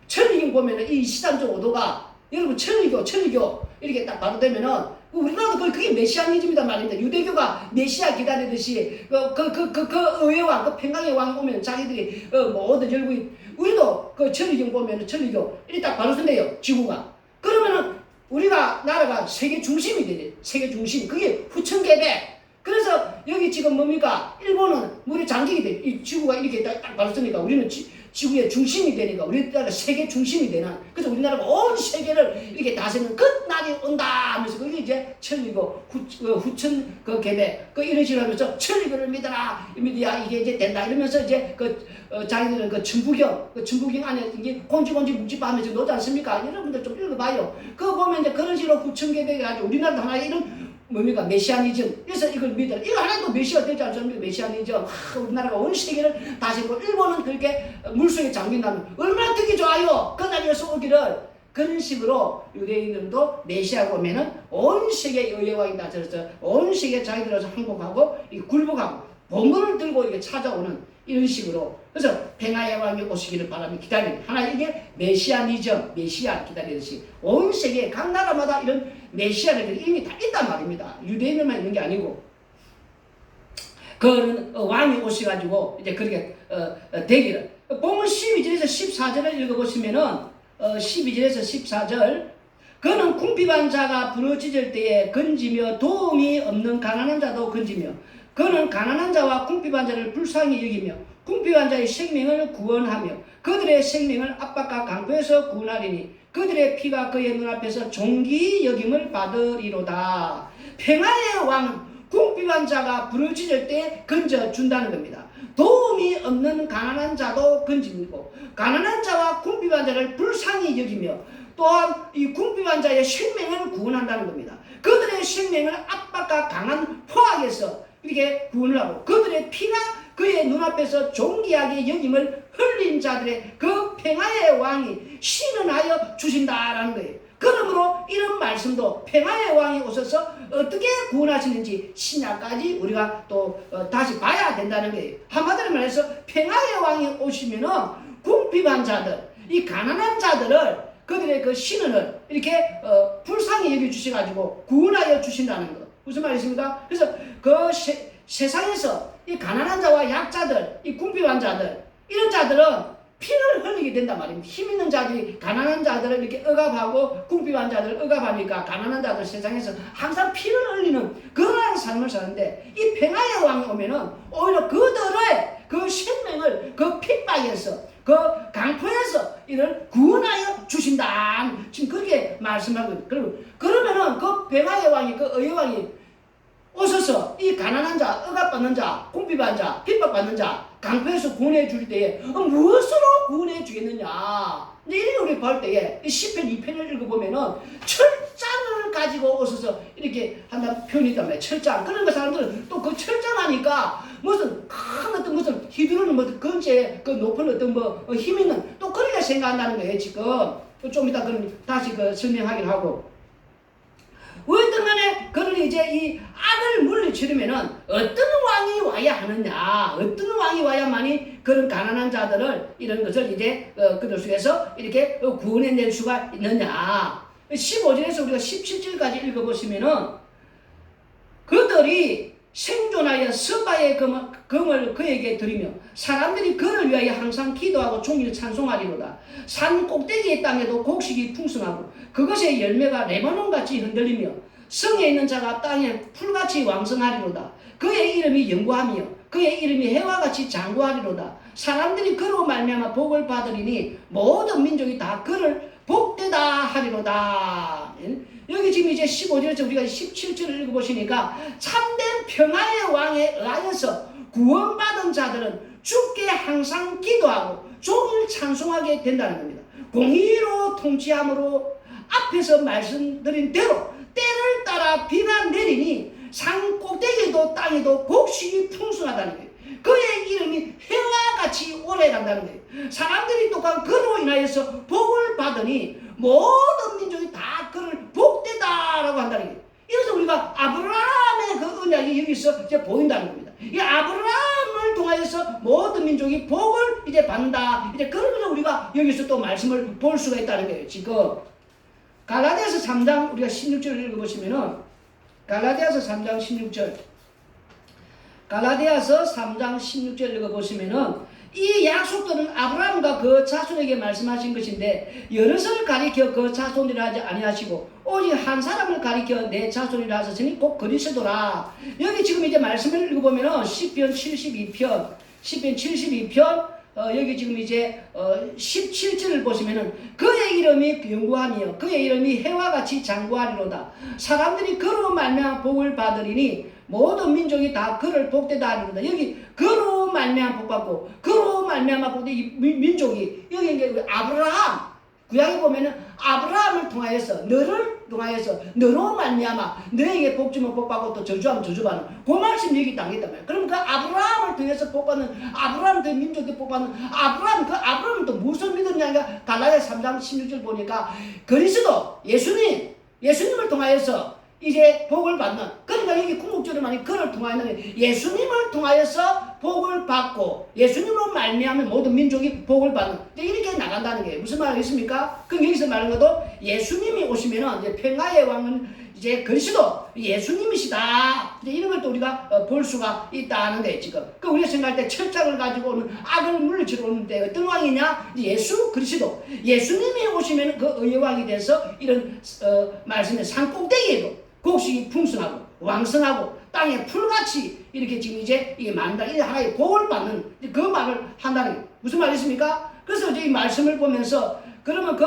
천리경 보면은 이 23.5도가 여러분 천리교 이렇게 딱 바로 되면은 우리나라도 그게 메시아니즘이다 말입니다. 유대교가 메시아 기다리듯이 의왕 그 평강의 왕 오면 자기들이 모든 열국이 우리도 그 천리경 보면은 천리교 이렇게 딱 바로 선대요. 지구가 그러면은 우리가 나라가 세계 중심이 되네. 세계 중심 그게 후천계백. 그래서 여기 지금 뭡니까? 일본은 물의 장기이 돼. 이 지구가 이렇게 딱 바로 서니까 우리는 지구의 중심이 되니까 우리나라가 세계 중심이 되는 그래서 우리나라가 온 세계를 이렇게 다스리는 그 날이 온다 하면서 그게 이제 천리교 후천 그 계백 그 이런 식으로 하면서 천리교를 믿어라 믿어야 이게 이제 된다 이러면서 이제 자기들은 그 천부경 안에 이게 곤지곤지 묵지바 하면서 놓지 않습니까? 여러분들 좀 읽어봐요. 그거 보면 이제 그런 식으로 후천 계백이 가지고 우리나라도 하나 이런 뭡니까? 메시아니즘. 그래서 이걸 믿어라. 이거 하나도 메시아가 되지 않습니까? 메시아니즘. 우리나라가 온 세계를 다스리고 일본은 그렇게 물속에 잠긴다면 얼마나 듣기 좋아요. 그날에서 오기를. 그런 식으로 유대인들도 메시아가 오면은 온 세계 의회왕이 나서서 온 세계 자기들에서 항복하고 굴복하고 보물을 들고 이렇게 찾아오는 이런 식으로. 그래서 평화의 왕이 오시기를 바라며 기다리는 하나 이게 메시아니즘, 메시아 기다리듯이 온 세계 각 나라마다 이런 메시아를 이미 다 있단 말입니다. 유대인들만 있는 게 아니고 그는 왕이 오셔가지고 이제 그렇게 되기를. 본문 12절에서 14절을 읽어보시면은 12절에서 14절 그는 궁핍한 자가 부러지질 때에 건지며 도움이 없는 가난한 자도 건지며 그는 가난한 자와 궁핍한 자를 불쌍히 여기며 궁핍한 자의 생명을 구원하며 그들의 생명을 압박과 강포에서 구원하리니 그들의 피가 그의 눈앞에서 존귀 여김을 받으리로다. 평화의 왕은 궁핍한 자가 부르짖을 때 건져준다는 겁니다. 도움이 없는 가난한 자도 건집니고 가난한 자와 궁핍한 자를 불쌍히 여기며 또한 이 궁핍한 자의 생명을 구원한다는 겁니다. 그들의 생명을 압박과 강한 포악에서 이렇게 구원을 하고 그들의 피가 그의 눈앞에서 존귀하게 여김을 흘린 자들의 그 평화의 왕이 신원하여 주신다라는 거예요. 그러므로 이런 말씀도 평화의 왕이 오셔서 어떻게 구원하시는지 신약까지 우리가 또 다시 봐야 된다는 거예요. 한마디로 말해서 평화의 왕이 오시면은 궁핍한 자들, 이 가난한 자들을 그들의 그 신원을 이렇게 불쌍히 여겨주셔가지고 구원하여 주신다는 것. 무슨 말이십니까? 그래서 그 세상에서 이 가난한 자와 약자들, 이 궁핍한 자들, 이런 자들은 피를 흘리게 된단 말입니다. 힘 있는 자들이 가난한 자들을 이렇게 억압하고 궁핍한 자들을 억압하니까 가난한 자들 세상에서 항상 피를 흘리는 그러한 삶을 사는데 이 평화의 왕이 오면은 오히려 그들의 그 생명을 그 핍박에서 그 강포에서 이를 구원하여 주신다. 지금 그렇게 말씀하고 있어요. 그러면은 그 평화의 왕이 그 의의 왕이 오셔서 이 가난한 자, 억압받는 자, 궁핍한 자, 핍박받는 자 강포에서 구원해 줄 때에 무엇으로 구원해 주겠느냐. 이제 이렇게 우리 볼 때에 이 시편 2편을 읽어보면은 철장을 가지고 오셔서 이렇게 한다는 표현이 있단 말이에요. 철장. 그러니까 사람들은 또 그 철장하니까 무슨 큰 어떤 무슨 휘두르는 뭐 건재 그 높은 어떤 뭐 힘 있는 또 그렇게 생각한다는 거예요. 지금 좀 이따 그럼 다시 그 설명하긴 하고. 어떤 간에 그를 이제 이 악을 물리치려면은 어떤 왕이 와야 하느냐, 어떤 왕이 와야만이 그런 가난한 자들을 이런 것을 이제 그들 속에서 이렇게 구원해낼 수가 있느냐. 15절에서 우리가 17절까지 읽어보시면은 그들이 생존하여 서바의 금을 그에게 드리며 사람들이 그를 위하여 항상 기도하고 종일 찬송하리로다. 산 꼭대기의 땅에도 곡식이 풍성하고 그것의 열매가 레바논같이 흔들리며 성에 있는 자가 땅에 풀같이 왕성하리로다. 그의 이름이 영구하며 그의 이름이 해와 같이 장구하리로다. 사람들이 그로 말미암아 복을 받으리니 모든 민족이 다 그를 복되다 하리로다. 여기 지금 이제 15절에서 우리가 17절을 읽어보시니까 참된 평화의 왕에 의하여서 구원받은 자들은 주께 항상 기도하고 종일 찬송하게 된다는 겁니다. 공의로 통치함으로 앞에서 말씀드린 대로 때를 따라 비가 내리니 산 꼭대기도 땅에도 곡식이 풍성하다는 거예요. 그의 이름이 해와 같이 오래간다는 거예요. 사람들이 또한 그로 인하여서 복을 받으니 모든 민족이 다 그를 복되다라고 한다는 거예요. 이래서 우리가 아브라함의 그 언약이 여기서 이제 보인다는 겁니다. 이 아브라함을 통하여서 모든 민족이 복을 이제 받는다. 이제 그러면서 우리가 여기서 또 말씀을 볼 수가 있다는 거예요. 지금 갈라디아서 3장 우리가 16절을 읽어보시면은 갈라디아서 3장 16절 갈라디아서 3장 16절 읽어보시면은 이 약속들은 아브라함과 그 자손에게 말씀하신 것인데 여럿을 가리켜 그 자손이라 하지 아니하시고 오직 한 사람을 가리켜 내 자손이라 하셨으니 곧 그리스도라. 여기 지금 이제 말씀을 읽어보면은 시편 72편 여기 지금 이제 17절을 보시면은 그의 이름이 영구하며 그의 이름이 해와 같이 장구하리로다. 사람들이 그로 말미암아 복을 받으리니 모든 민족이 다 그를 복되다 하리로다. 여기 그로 말미암아 복받고 그로 말미암아 복되 이 민족이 여기 이제 아브라함 구약에 보면은 아브라함을 통하여서 너를 통하여서 너로 말미암아 너에게 복 주면 복받고 또 저주하면 저주받는 그 말씀 여기 담겼단 말이에요. 그럼 그 아브라함을 통해서 복받는 아브라함 그 민족이 복받는 아브라함은 또 무슨 믿었냐니까 갈라디아 3장 16절 보니까 그리스도 예수님을 통하여서 이제 복을 받는 그러니까 여기 궁극적으로 만약 그를 통하여는 예수님을 통하여서 복을 받고 예수님으로 말미암은 모든 민족이 복을 받는 이렇게 나간다는 게 무슨 말이겠습니까? 그럼 여기서 말하는 것도 예수님이 오시면은 이제 평화의 왕은 이제 그리스도 예수님이시다. 이제 이런 걸 또 우리가 볼 수가 있다는 거예요 지금. 그 우리가 생각할 때 철장을 가지고 오는 악을 물리치러 오는데 어떤 왕이냐? 예수 그리스도. 예수님이 오시면 그 의의 왕이 돼서 이런 말씀의 산 꼭대기에도 곡식이 풍성하고 왕성하고 땅에 풀같이 이렇게 지금 이제 이게 만다 이 하나의 복을 받는 그 말을 한다는 게 무슨 말이십니까? 그래서 이제 이 말씀을 보면서 그러면 그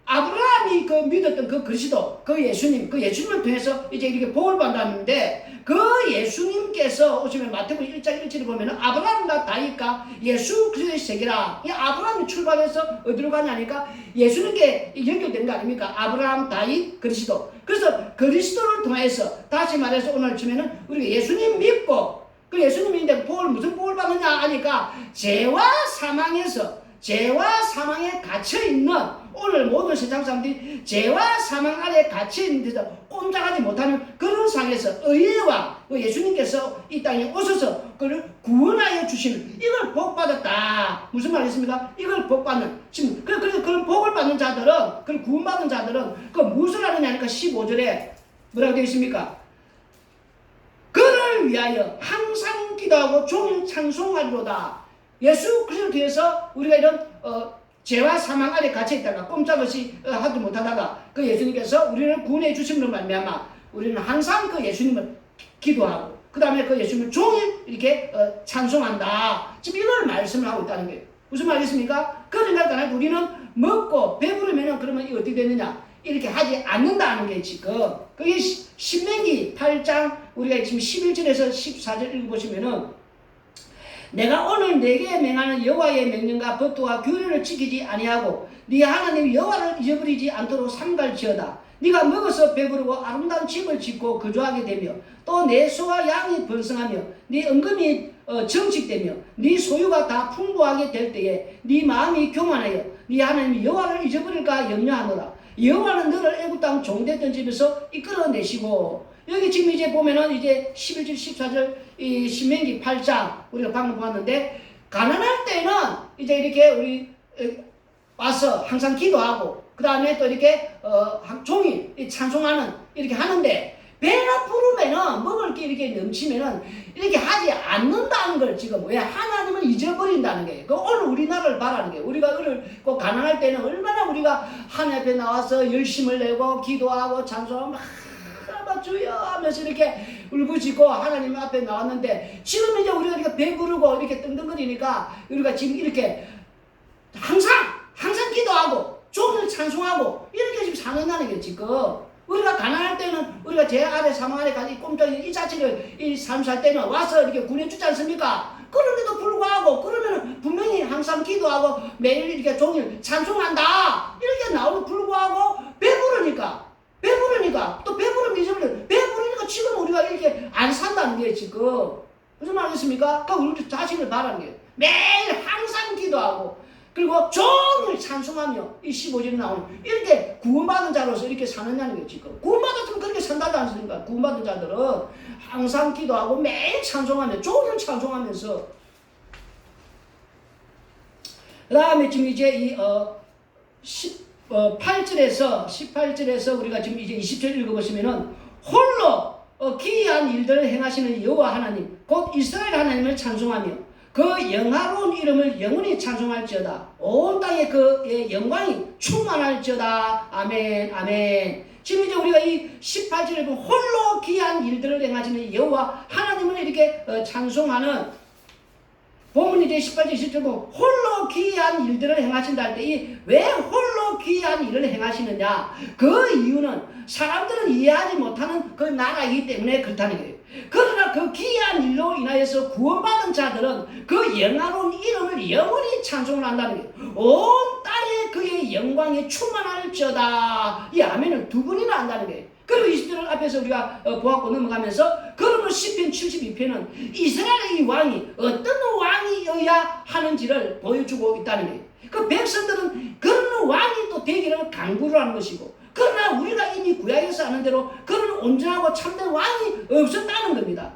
아브라함이 그 믿었던 그 그리스도 그 예수님을 통해서 이제 이렇게 복을 받았는데 그 예수님께서 오시면 마태복음 1장 1절에 보면은 아브라함과 다윗과 예수 그리스도의 세계라. 이 아브라함이 출발해서 어디로 가냐니까 예수님께 연결된 거 아닙니까? 아브라함, 다윗, 그리스도. 그래서 그리스도를 통해서 다시 말해서 오늘 치면은 우리가 예수님 믿고 그 예수님인데 무슨 복을 받느냐 하니까 죄와 사망에 갇혀있는 오늘 모든 세상 사람들이 죄와 사망 아래에 갇혀있는 데서 꼼짝하지 못하는 그런 상에서 의의 왕 예수님께서 이 땅에 오셔서 그를 구원하여 주시는 이걸 복받았다. 무슨 말이겠습니까? 이걸 복받는 지금 그런 복을 받는 자들은 그걸 구원받은 자들은 그 무엇을 하느냐 하니까 15절에 뭐라고 되어 있습니까? 그를 위하여 항상 기도하고 종일 찬송하리로다. 예수 그리스도를 통해서 우리가 이런 죄와 사망 아래 갇혀있다가 꼼짝없이 하지 못하다가 그 예수님께서 우리를 구원해 주심으로 말미암아 우리는 항상 그 예수님을 기도하고 그 다음에 그 예수님을 종일 이렇게 찬송한다. 지금 이걸 말씀을 하고 있다는 거예요. 무슨 말이겠습니까? 그러니까 우리는 먹고 배부르면 그러면 이거 어떻게 되느냐 이렇게 하지 않는다는 게 지금 그게 신명기 8장 우리가 지금 11절에서 14절 읽어보시면은 내가 오늘 네게 맹하는 여호와의 명령과 법도와 규례를 지키지 아니하고 네 하나님 여호와를 잊어버리지 않도록 삼갈지어다. 네가 먹어서 배부르고 아름다운 집을 짓고 거주하게 되며 또 내 소와 양이 번성하며 네 은금이 정직되며 네 소유가 다 풍부하게 될 때에 네 마음이 교만하여 네 하나님 여호와를 잊어버릴까 염려하노라. 여호와는 너를 애굽 땅 종됐던 집에서 이끌어내시고 여기 지금 이제 보면은 이제 11절 14절 이 신명기 8장 우리가 방금 보았는데 가난할 때는 이제 이렇게 우리 와서 항상 기도하고 그 다음에 또 이렇게 종일 찬송하는 이렇게 하는데 배가 부르면은 먹을 게 이렇게 넘치면은 이렇게 하지 않는다는 걸 지금 왜 하나님을 잊어버린다는 거예요. 그 오늘 우리나라를 바라는 거예요. 우리가 꼭 가난할 때는 얼마나 우리가 하나님 앞에 나와서 열심을 내고 기도하고 찬송하고 막 주여 하면서 이렇게 울부짖고 하나님 앞에 나왔는데 지금 이제 우리가 이렇게 배부르고 이렇게 뜬덩거리니까 우리가 지금 이렇게 항상 기도하고 종일 찬송하고 이렇게 지금 사는다는 게 지금 우리가 가난할 때는 우리가 제 아래 사망 아래까지 꼼짝이 이 자체를 이 삶 살 때는 와서 이렇게 구해주지 않습니까? 그런데도 불구하고 그러면 분명히 항상 기도하고 매일 이렇게 종일 찬송한다 이렇게 나오고 불구하고 배부르니까 또 배부르면 잊어버려 배부르니까 지금 우리가 이렇게 안 산다는 게 지금 무슨 말이겠습니까? 그러니까 우리 자신을 바라는 게 매일 항상 기도하고 그리고 종일 찬송하며 이 15절에 나오는 이렇게 구원받은 자로서 이렇게 사느냐는 게 지금 구원받았으면 그렇게 산다지 않습니까? 구원받은 자들은 항상 기도하고 매일 찬송하며 종일 찬송하면서 그 다음에 지금 이제 이 18절에서 우리가 지금 이제 20절 읽어보시면은 홀로 기이한 일들을 행하시는 여호와 하나님 곧 이스라엘 하나님을 찬송하며 그 영화로운 이름을 영원히 찬송할지어다. 온 땅에 그의 영광이 충만할지어다. 아멘 아멘. 지금 이제 우리가 이 18절에 보면 홀로 귀한 일들을 행하시는 여호와 하나님을 이렇게 찬송하는 본문이 이제 18절 20절 보면 홀로 귀한 일들을 행하신다 할 때 왜 홀로 귀한 일을 행하시느냐 그 이유는 사람들은 이해하지 못하는 그 나라이기 때문에 그렇다는 거예요. 그러나 그 귀한 일로 인하여서 구원받은 자들은 그 영화로운 이름을 영원히 찬송을 한다는 거예요. 온 땅에 그의 영광이 충만할지어다. 이 아멘을 두 번이나 한다는 거예요. 그리고 20절 앞에서 우리가 보았고 넘어가면서 그러면 시편 72편은 이스라엘의 왕이 어떤 왕이어야 하는지를 보여주고 있다는 거예요. 그 백성들은 그런 왕이 또 되기를 간구를 하는 것이고 그러나 우리가 이미 구약에서 아는 대로 그런 온전하고 참된 왕이 없었다는 겁니다.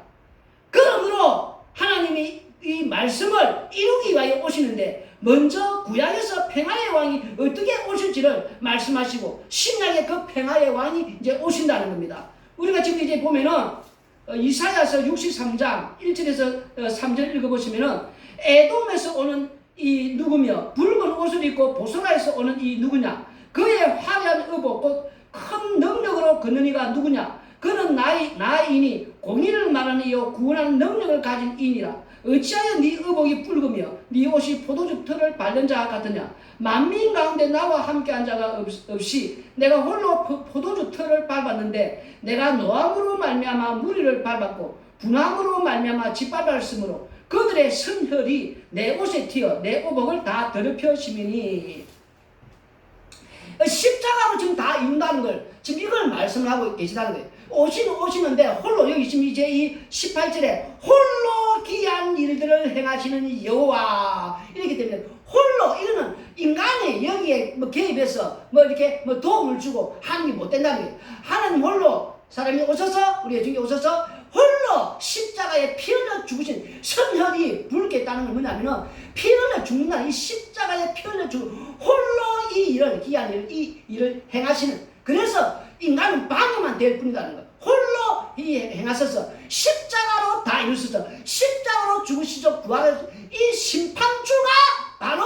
그러므로 하나님이 이 말씀을 이루기 위하여 오시는데 먼저 구약에서 평화의 왕이 어떻게 오실지를 말씀하시고 신약에 그 평화의 왕이 이제 오신다는 겁니다. 우리가 지금 이제 보면은 이사야서 63장 1절에서 3절 읽어보시면은 에돔에서 오는 이 누구며 붉은 옷을 입고 보소라에서 오는 이 누구냐 그의 화려한 의복 곧 큰 능력으로 걷는 이가 누구냐 그는 나이니 공의를 말하는 이요 구원하는 능력을 가진 이니라 어찌하여 네 의복이 붉으며 네 옷이 포도주 털을 밟는 자 같으냐 만민 가운데 나와 함께한 자가 없이 내가 홀로 포도주 털을 밟았는데 내가 노함으로 말미암아 무리를 밟았고 분함으로 말미암아 짓밟았으므로 그들의 선혈이 내 옷에 튀어 내 의복을 다 더럽혀 심으니 십자가로 지금 다 이룬다는 걸 지금 이걸 말씀을 하고 계시다는 거예요. 오시는데 홀로 여기 지금 이제 이 18절에 홀로 귀한 일들을 행하시는 여호와 이렇기 때문에 홀로 이거는 인간이 여기에 뭐 개입해서 뭐 이렇게 뭐 도움을 주고 하는 게 못 된다는 거예요. 하나님 홀로 사람이 오셔서 우리 중에 오셔서 홀로 십자가에 피 흘려 죽으신 선혈이 붉게 있다는 건 뭐냐면은 피 흘려 죽는다는 이 십자가에 피 흘려 죽은 홀로 이 일을 귀한 일을 이 일을 행하시는 그래서 인간은 방어만 될 뿐이라는 거예요. 홀로 이 행하셔서 십자가로 다 이루셔서 십자가로 죽으시죠 부활을 이 심판주가 바로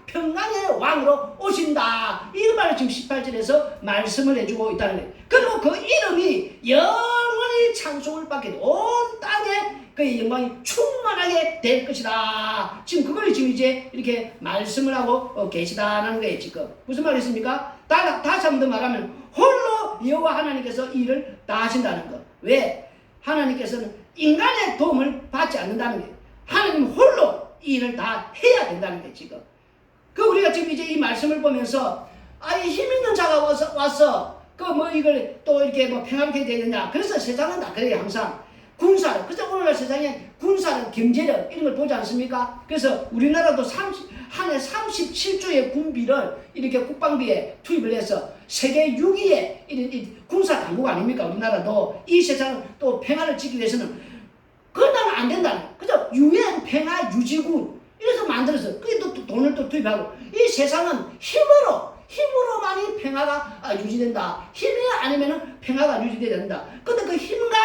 평강의 왕으로 오신다. 이 말을 지금 18절에서 말씀을 해주고 있다는 거예요. 그리고 그 이름이 영원히 찬송을 받게 온 땅에 그의 영광이 충만하게 될 것이다. 지금 그걸 지금 이제 이렇게 말씀을 하고 계시다는 거예요. 지금 무슨 말이십니까? 다시 한 번 더 말하면 홀로 여호와 하나님께서 이 일을 다 하신다는 거. 왜? 하나님께서는 인간의 도움을 받지 않는다는 거예요. 하나님 홀로 이 일을 다 해야 된다는 거예요. 지금 그 우리가 지금 이제 이 말씀을 보면서 힘 있는 자가 와서 그 뭐 이걸 또 이렇게 뭐 평화롭게 되느냐. 그래서 세상은 다 그래요. 항상 군사력. 그래서 오늘날 세상에 군사력, 경제력 이런 걸 보지 않습니까? 그래서 우리나라도 한 해 37조의 군비를 이렇게 국방비에 투입을 해서 세계 6위의 이런 군사 강국 아닙니까? 우리나라도 이 세상은 또 평화를 지키기 위해서는 그러면 안 된다는 거예요. 그죠? 유엔 평화 유지군 이래서 만들어서 그게 또 돈을 또 투입하고 이 세상은 힘으로만이 평화가 유지된다. 힘이 아니면은 평화가 유지되지 않는다. 근데 그 힘과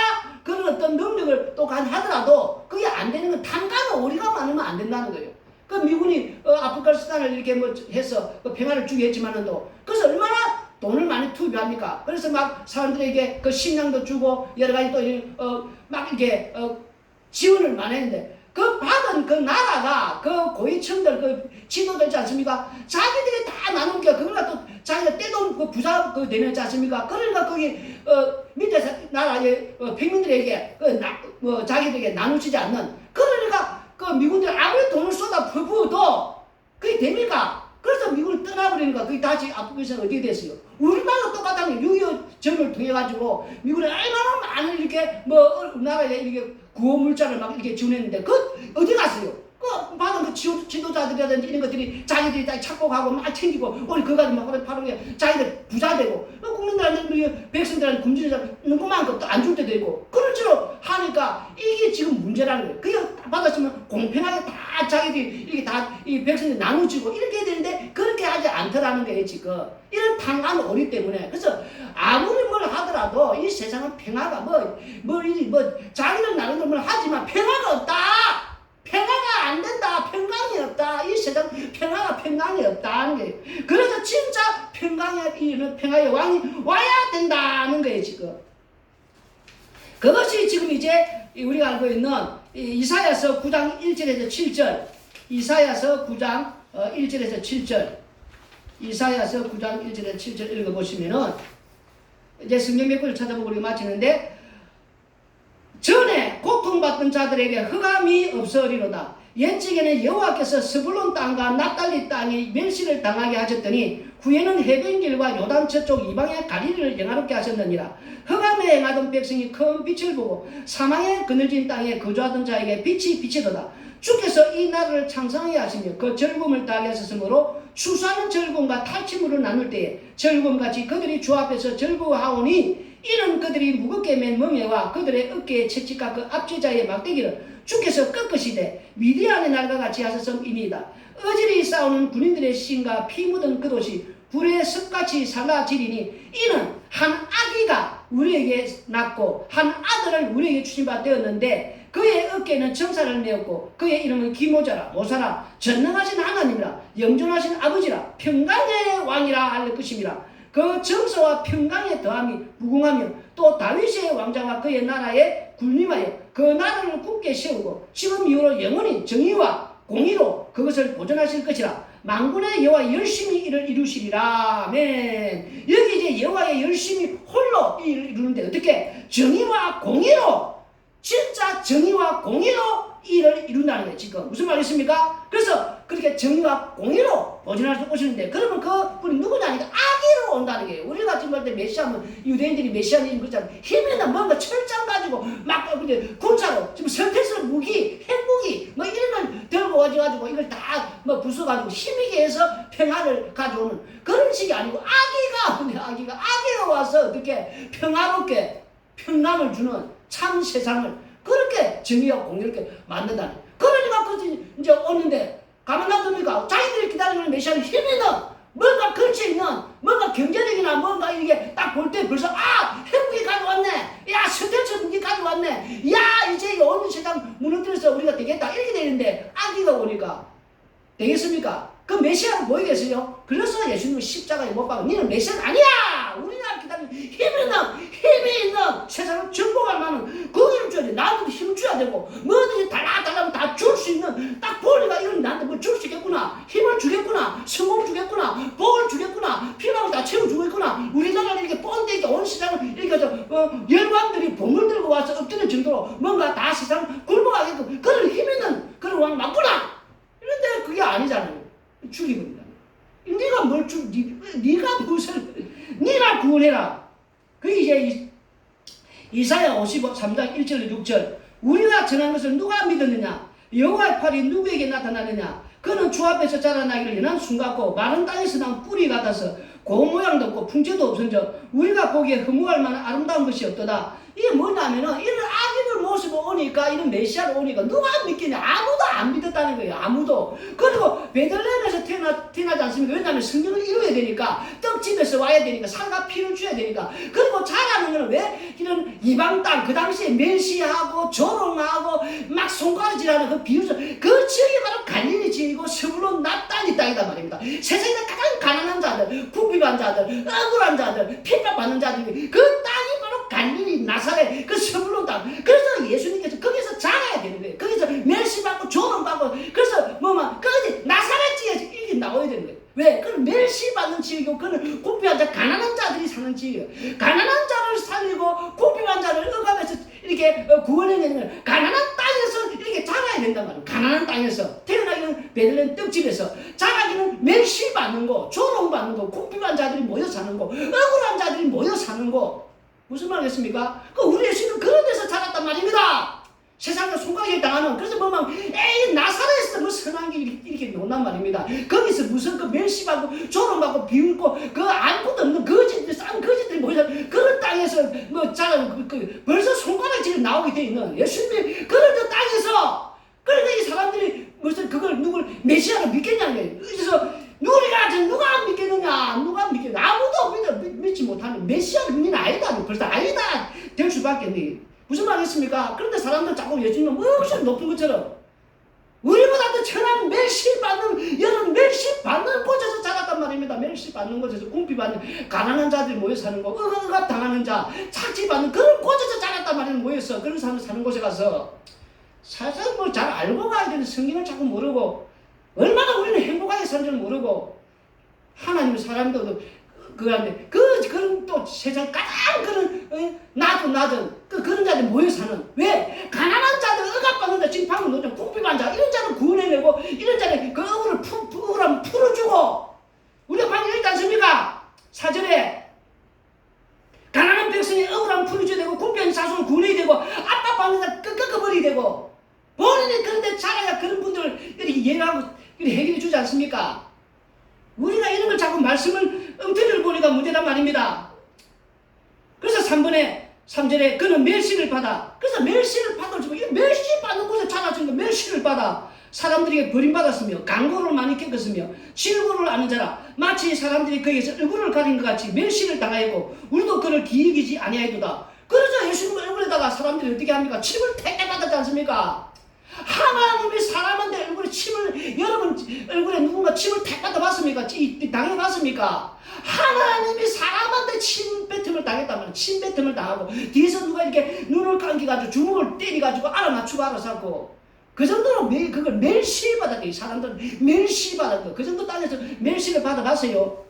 그런 어떤 능력을 또 하더라도 그게 안 되는 건 단가는 우리가 많으면 안 된다는 거예요. 그 미군이 아프가니스탄을 이렇게 뭐 해서 그 평화를 주게 했지만은도 그래서 얼마나 돈을 많이 투입합니까? 그래서 막 사람들에게 그 식량도 주고 여러 가지 또 막 이렇게 지원을 많이 했는데 그 받은 그 나라가 그 고위층들 그 지도들 있지 않습니까? 자기들이 다 나눈 게 그걸 또 자기가 떼돈 그 부자 그 내놓지 않습니까? 그러니까 거기 밑에 나라의 평민들에게 자기들에게 나누지 않는 그러니까 그 미군들이 아무리 돈을 쏟아 부어도 그게 됩니까? 그래서 미군을 떠나버리니까 그게 다시 아프가니스탄 어떻게 됐어요? 우리나라가 똑같다는 게 6.25 전을 통해 가지고 미군이 얼마나 많은 이렇게 나라에 이렇게 구호 물자를 막 이렇게 지원했는데 그 어디 갔어요? 그 받은 그 지도자들이라든지 이런 것들이 자기들이 다 착복하고 막 챙기고 우리 그거 가지고 막 바로 자기들 부자 되고 국민들한테 백성들한테 굶주리자 누구만큼 또 안 줄 때도 있고 그런 식으로 하니까 이게 지금 문제라는 거예요. 그게 받았으면 공평하게 다 자기들이 이렇게 다 이 백성들 나누지고 이렇게 해야 되는데 그렇게 하지 않더라는 거예요 지금. 이런 탕한 오리 때문에. 그래서 아무리 뭘 하더라도 이 세상은 평화가 자기들 나름대로 뭘 하지만 평화가 없다. 평화가 안 된다. 평강이 없다. 이 세상 평강이 없다는 거예요. 그래서 진짜 평화의 왕이 와야 된다는 거예요 지금. 그것이 지금 이제 우리가 알고 있는 이사야서 9장 1절에서 7절 이사야서 9장 1절에서 7절 이사야서 9장 1절에서 7절 읽어보시면은 이제 성경 몇 구절 찾아보고 우리가 마치는데 전에 고통받던 자들에게 흑암이 없으리로다. 옛적에는 여호와께서 스불론 땅과 납달리 땅이 멸시를 당하게 하셨더니 후에는 해변길과 요단 저쪽 이방의 가리를 영화롭게 하셨느니라. 흑암에 행하던 백성이 큰 빛을 보고 사망의 그늘진 땅에 거주하던 자에게 빛이 비치도다. 주께서 이 나라를 창성하게 하시며 그 즐거움을 다하게 하셨으므로 추수하는 즐거움과 탈취물을 나눌 때에 즐거움같이 그들이 주 앞에서 즐거워하오니 이는 그들이 무겁게 맨 멍에와 그들의 어깨에 채찍과 그 앞지자의 막대기를 주께서 꺾으시되 미디안의 날과 같이 하셨음이니이다. 어지리 싸우는 군인들의 신과 피 묻은 그 도시 불의 습같이 살라지리니 이는 한 아기가 우리에게 낳고 한 아들을 우리에게 주신 바 되었는데 그의 어깨에는 정사를 메었고 그의 이름은 기모자라 모사라 전능하신 하나님이라 영존하신 아버지라 평강의 왕이라 할 것임이라. 그 정서와 평강의 더함이 무궁하며 또 다윗의 왕자와 그의 나라에 군림하여 그 나라를 굳게 세우고 지금 이후로 영원히 정의와 공의로 그것을 보존하실 것이라. 만군의 여호와 열심히 이를 이루시리라. 아멘. 여기 이제 여호와의 열심히 홀로 이루는데 어떻게? 정의와 공의로 진짜 정의와 공의로 일을 이룬다는 거예요. 지금 무슨 말이십니까? 그래서 그렇게 정의와 공의로 보존할 수 오시는데 그러면 그분이 누구냐니까 악의로 온다는 거예요. 우리가 지금 할 때 메시아면 유대인들이 메시아님 그렇잖아요. 힘 있는 뭔가 철장 가지고 막 군사로 지금 선택스러운 무기, 핵무기 뭐 이런 걸 들고 와가지고 이걸 다 부숴가지고 힘있게 해서 평화를 가져오는 그런 식이 아니고 악의가 와서 어떻게 평화롭게 평강을 주는 참 세상을 그렇게 정의와 공의롭게 만든다는. 그러니까 그 이제 오는데 가만 놔둡니까? 자기들이 기다리는 메시아는 힘 있는 뭔가 근처에 있는 뭔가 경제력이나 뭔가 이게 딱 볼 때 벌써 핵무기 가져왔네. 야 스텔스 무기 가져왔네. 야 이제 온 세상 무너뜨려서 우리가 되겠다 이렇게 되는데 악의가 오니까 되겠습니까? 그 메시아는 뭐이겠어요? 그래서 예수님은 십자가에 못 박아. 너는 메시아는 아니야. 우리나라 기다리는 힘이 있는 세상을 정복할 만한 거기를 줘야 돼. 나도 힘 줘야 되고 뭐든지 달라달라면 다 줄 수 있는 딱 보니까 이건 나한테 뭐 줄 수 있겠구나. 힘을 주겠구나. 성공 주겠구나. 복을 주겠구나. 필요한 거 다 채워주겠구나. 우리나라는 이렇게 뻔데게 온 세상을 이렇게 열왕들이 봉을 들고 와서 엎드릴 정도로 뭔가 다 세상 굴복하게끔 그런 힘 있는 그런 왕 맞구나. 그런데 그게 아니잖아요. 죽이버린다. 네가 뭘 네가 무슨 네가 구원해라. 그게 이제 이사야 53장 1절 6절 우리가 전한 것을 누가 믿었느냐? 여호와의 팔이 누구에게 나타나느냐? 그는 주 앞에서 자라나기를 연한 순 같고 마른 땅에서 난 뿌리 같아서 고운 모양도 없고 풍채도 없은즉 우리가 보기에 허무할 만한 아름다운 것이 없도다. 이게 뭐냐면은 이런 아기들 모습을 오니까 이런 메시아를 오니까 누가 안 믿겠냐? 아무도 안 믿었다는 거예요. 아무도. 그리고 베들레헴에서 태어나지 않습니까? 왜냐하면 성경을 이루어야 되니까 떡집에서 와야 되니까 살과 피를 줘야 되니까. 그리고 자라는 거는 왜 이런 이방 땅 그 당시에 멸시하고 조롱하고 막 손가락질하는 그 비유죠. 그 지역이 바로 갈릴리 지역이고 스불론 납달리 땅이다 말입니다. 세상에서 가장 가난한 자들, 궁핍한 자들, 억울한 자들, 핍박받는 자들이 그 땅이 바로 갈릴리 나사렛 그 스불론 땅. 그래서 예수님께서 거기서 자라야 되는 거예요. 거기서 멸시받고 조롱받고 그래서 뭐만 거기 나사렛 지역에서 이렇게 나와야 되는 거예요. 왜? 그건 멸시받는 지역이고 그는 궁핍한 자, 가난한 자들이 사는 지역이에요. 가난한 자를 살리고 궁핍한 자를 억압해서 이렇게 구원해내는 거예요. 가난한 땅에서 이렇게 자라야 된단 말이에요. 가난한 땅에서 태어나기는 베들레헴 떡집에서 자라기는 멸시받는 거, 조롱받는 거, 궁핍한 자들이 모여 사는 거, 억울한 자들이 모여 사는 거. 무슨 말이겠습니까? 우리 예수는 그런 데서 자랐단 말입니다. 세상에 손가락질 당하는 그래서 뭐만 에이 나사렛에서 뭐 선한 길 이렇게 논단 말입니다. 거기서 무슨 그 멸시받고 조롱받고 비웃고 그 아무것도 없는 거짓들 싼 거짓들이 모여서 그런 땅에서 뭐 자란 벌써 손가락질이 나오게 돼 있는 예수님이 그런 땅에서 그러니까 이 사람들이 무슨 그걸 누굴 메시아를 믿겠냐는 거예요. 그래서 누가 안 믿겠느냐? 누가 안 믿겠느냐? 아무도 믿지 못하는 메시아를 믿는 아니다. 벌써 아니다 될 수밖에 없네. 무슨 말이겠습니까? 그런데 사람들 자꾸 예수님은 무엇이 높은 것처럼 우리보다 더 천한 멸시받는 여러분 멸시받는 곳에서 자랐단 말입니다. 멸시받는 곳에서 궁핍받는 가난한 자들이 모여 사는 곳, 억압 당하는 자, 착취받는 그런 곳에서 자랐단 말이에요. 모여서 그런 사람 사는 곳에 가서 사실 뭐 잘 알고 가야 되는 성경을 자꾸 모르고 얼마나 우리는 행복하게 사는 줄 모르고 하나님의 사람도 그런데 그런 또 세상 가장 그런 낮은 그런 자들 모여 사는 왜 가난한 자들 억압받는 자 지금 방금 노정 궁핍한 자 이런 자를 구원해내고 이런 자를 그 억울함 풀어주고 우리가 방금 읽지 않습니까? 4절에 가난한 백성의 억울함 풀어줘야 되고 궁핍한 자손을 구원해야 되고 압박받는 자 꺾어버려야 되고 본인이 그런데 자라야 그런 분들을 이렇게 이해하고 해결해 주지 않습니까? 우리가 이런 걸 자꾸 말씀을 엉터리를 보니까 문제란 말입니다. 그래서 3절에 그는 멸시를 받아. 그래서 멸시를 받아주고 멸시 받는 곳에 자라주니까 멸시를 받아. 사람들에게 버림받았으며 강고를 많이 겪었으며 질고를 아는 자라. 마치 사람들이 그에게서 얼굴을 가린 것 같이 멸시를 당하였고 우리도 그를 기억이지 아니하였도다. 그러자 예수님 얼굴에다가 사람들이 어떻게 합니까? 침을 택게 받았지 않습니까? 하나님이 사람한테 얼굴에 침을 여러분 얼굴에 누군가 침을 택 받아봤습니까? 당해봤습니까? 하나님이 사람한테 침 뱉음을 당했단 말이에요. 침 뱉음을 당하고 뒤에서 누가 이렇게 눈을 감겨가지고 주먹을 때려가지고 알아맞추고 알아서고 그 정도로 그걸 멸시받았대요. 사람들은 멸시받았대요. 그 정도 땅에서 멸시를 받아봤어요.